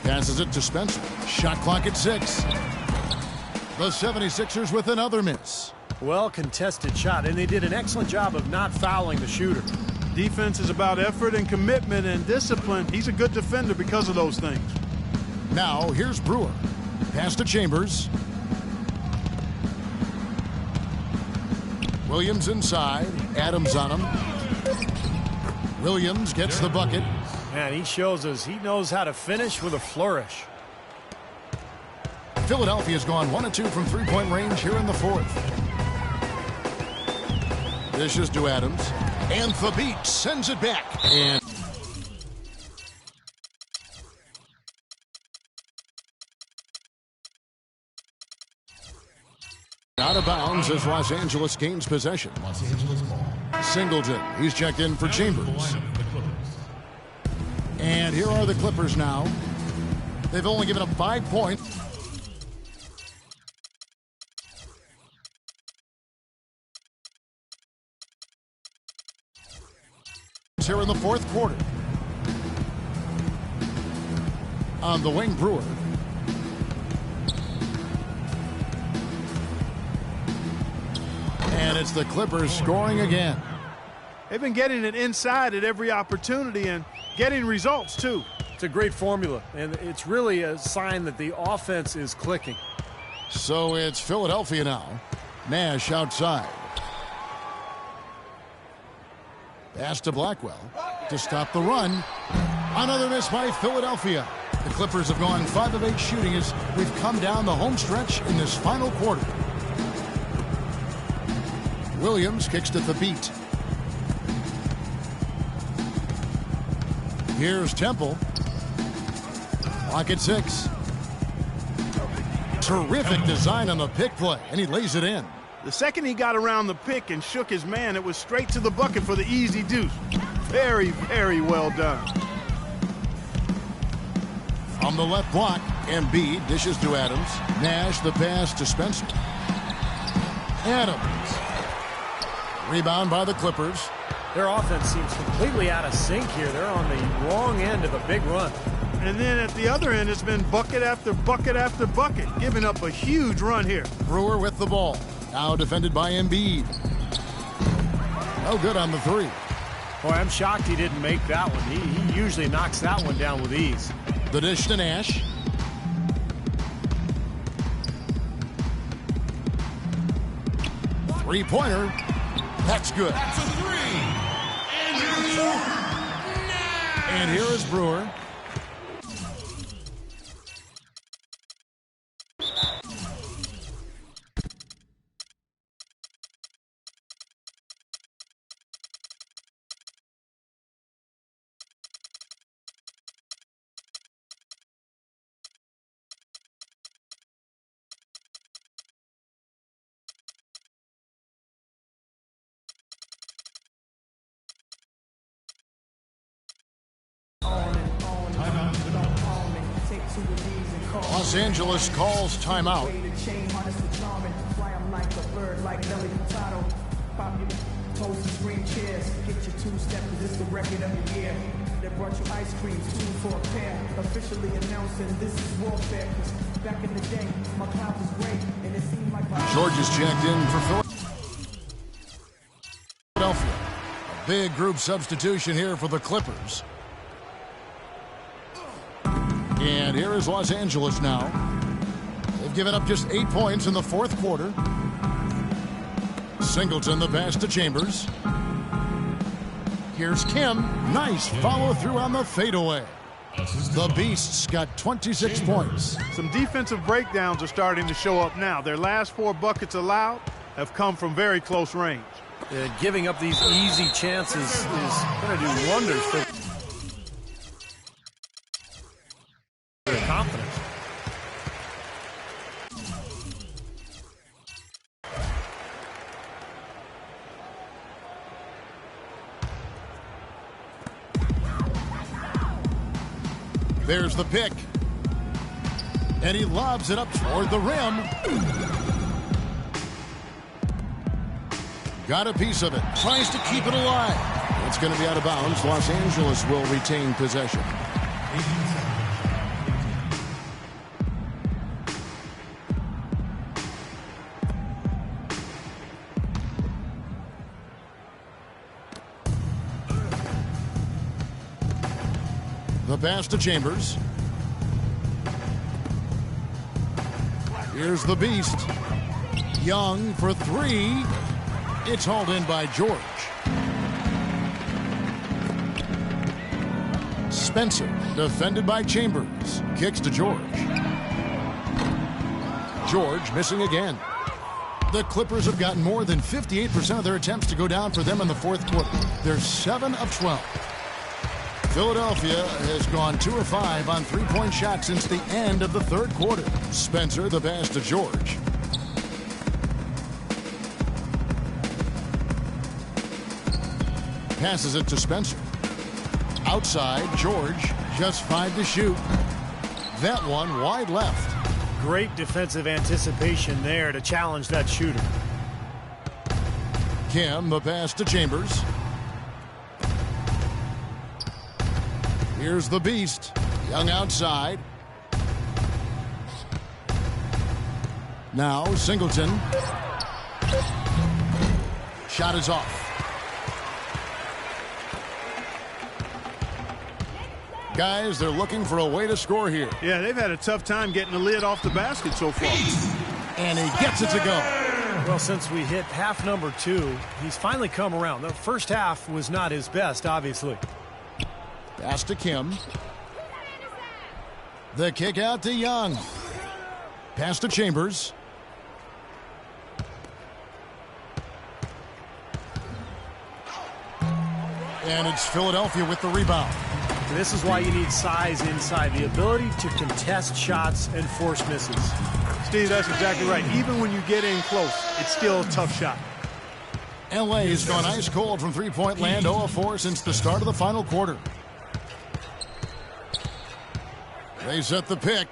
Passes it to Spencer. Shot clock at 6. The 76ers with another miss. Well contested shot, and they did an excellent job of not fouling the shooter. Defense is about effort and commitment and discipline. He's a good defender because of those things. Now, here's Brewer. Pass to Chambers. Williams inside. Adams on him. Williams gets the bucket. Man, he shows us he knows how to finish with a flourish. Philadelphia's gone 1 of 2 from three-point range here in the fourth. Dishes to Adams. And Thabit sends it back. And out of bounds as Los Angeles gains possession. Singleton, he's checked in for Chambers. And here are the Clippers now. They've only given up 5 points. points here in the fourth quarter. On the wing, Brewer. And it's the Clippers scoring again. They've been getting it inside at every opportunity and getting results, too. It's a great formula, and it's really a sign that the offense is clicking. So it's Philadelphia now. Nash outside. Pass to Blackwell to stop the run. Another miss by Philadelphia. The Clippers have gone 5 of 8 shooting as we've come down the home stretch in this final quarter. Williams kicks at the beat. Here's Temple. Lock at 6. Terrific design on the pick play, and he lays it in. The second he got around the pick and shook his man, it was straight to the bucket for the easy deuce. Very, very well done. On the left block, Embiid dishes to Adams. Nash the pass to Spencer. Adams. Rebound by the Clippers. Their offense seems completely out of sync here. They're on the wrong end of a big run. And then at the other end, it's been bucket after bucket after bucket, giving up a huge run here. Brewer with the ball. Now defended by Embiid. No good on the 3. Boy, I'm shocked he didn't make that one. He usually knocks that one down with ease. The dish to Nash. Three-pointer. That's good. That's a 3. And here is Brewer. Los Angeles calls timeout. George is checked in for Philadelphia. A big group substitution here for the Clippers. And here is Los Angeles now. They've given up just 8 points in the fourth quarter. Singleton the pass to Chambers. Here's Kim. Nice follow through on the fadeaway. The Beasts got 26 points. Some defensive breakdowns are starting to show up now. Their last 4 buckets allowed have come from very close range. Giving up these easy chances is going to do wonders for their confidence. There's the pick. And he lobs it up toward the rim. Got a piece of it. Tries to keep it alive. It's going to be out of bounds. Los Angeles will retain possession. The pass to Chambers. Here's the Beast. Young for 3. It's hauled in by George. Spencer, defended by Chambers. Kicks to George. George missing again. The Clippers have gotten more than 58% of their attempts to go down for them in the fourth quarter. They're 7 of 12. Philadelphia has gone 2 of 5 on three-point shots since the end of the third quarter. Spencer, the pass to George. Passes it to Spencer. Outside, George, just 5 to shoot. That one wide left. Great defensive anticipation there to challenge that shooter. Kim, the pass to Chambers. Here's the beast. Young outside. Now Singleton. Shot is off. Guys, they're looking for a way to score here. Yeah, they've had a tough time getting the lid off the basket so far. And he gets it to go. Well, since we hit half number 2, he's finally come around. The first half was not his best, obviously. Pass to Kim. The kick out to Young. Pass to Chambers. And it's Philadelphia with the rebound. This is why you need size inside, the ability to contest shots and force misses. Steve, that's exactly right. Even when you get in close, it's still a tough shot. LA has gone ice cold from three-point land, 0-4 since the start of the final quarter. They set the pick.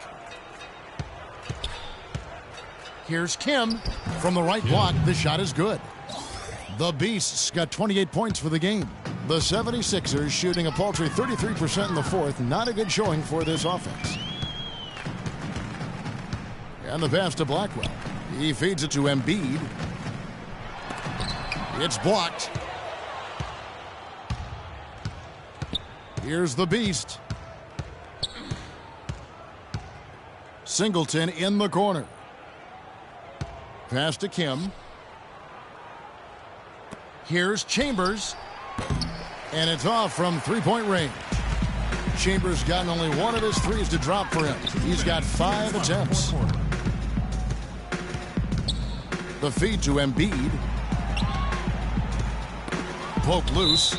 Here's Kim from the right block. The shot is good. The Beasts got 28 points for the game. The 76ers shooting a paltry 33% in the fourth. Not a good showing for this offense. And the pass to Blackwell. He feeds it to Embiid. It's blocked. Here's the Beast. Singleton in the corner. Pass to Kim. Here's Chambers. And it's off from three-point range. Chambers gotten only one of his threes to drop for him. He's got 5 attempts. The feed to Embiid. Poke loose.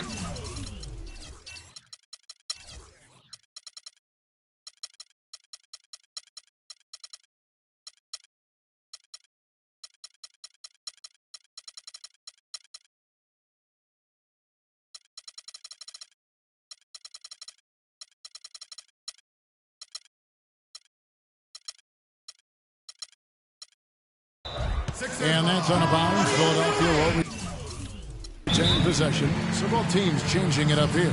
And that's on a bounce. Philadelphia will retain possession. So both teams changing it up here.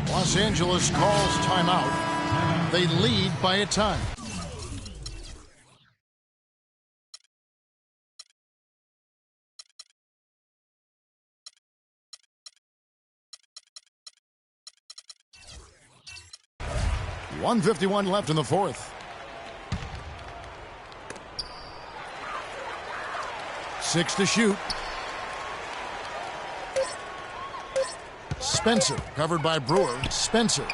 Los Angeles calls timeout. They lead by a tie. .151 left in the fourth. 6 to shoot. Spencer, covered by Brewer. Spencer.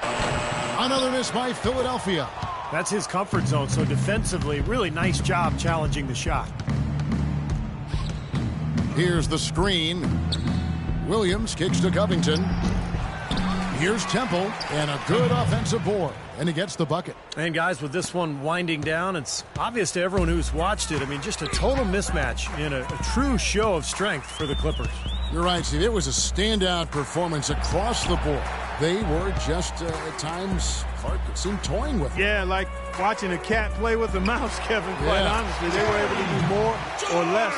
Another miss by Philadelphia. That's his comfort zone, so defensively, really nice job challenging the shot. Here's the screen. Williams kicks to Covington. Here's Temple, and a good offensive board. And he gets the bucket. And guys, with this one winding down, it's obvious to everyone who's watched it. I mean, just a total mismatch in a true show of strength for the Clippers. You're right, Steve. It was a standout performance across the board. They were just, at times, it seemed toying with it. Yeah, like watching a cat play with a mouse, Kevin, quite honestly. They were able to do more or less,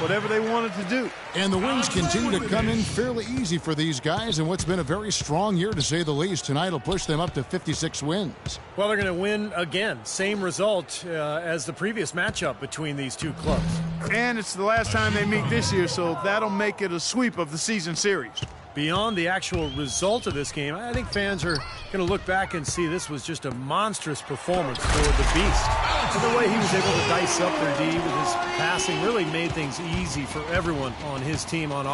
whatever they wanted to do. And the wins continue to come in fairly easy for these guys in what's been a very strong year, to say the least. Tonight will push them up to 56 wins. Well, they're going to win again. Same result as the previous matchup between these two clubs. And it's the last time they meet this year, so that'll make it a sweep of the season series. Beyond the actual result of this game, I think fans are going to look back and see this was just a monstrous performance for the Beast. And the way he was able to dice up their D with his passing really made things easy for everyone on his team on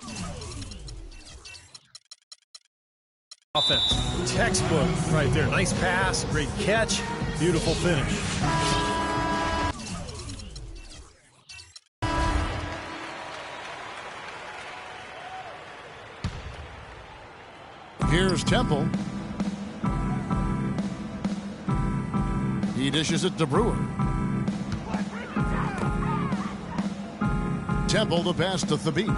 offense. Textbook right there. Nice pass, great catch, beautiful finish. Here's Temple. He dishes it to Brewer. Temple the pass to Thabit.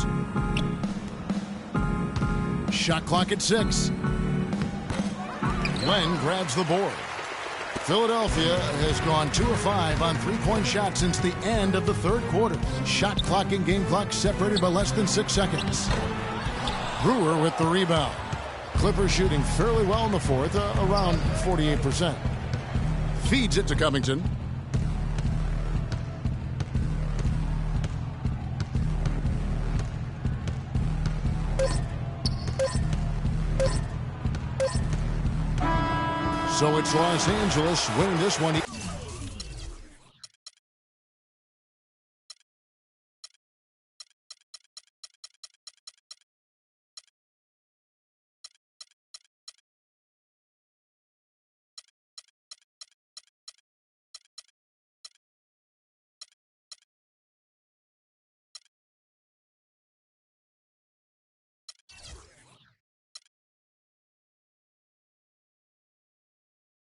Shot clock at 6. Len grabs the board. Philadelphia has gone 2 of 5 on three-point shots since the end of the third quarter. Shot clock and game clock separated by less than 6 seconds. Brewer with the rebound. Clippers shooting fairly well in the fourth, around 48%. Feeds it to Covington. So it's Los Angeles winning this one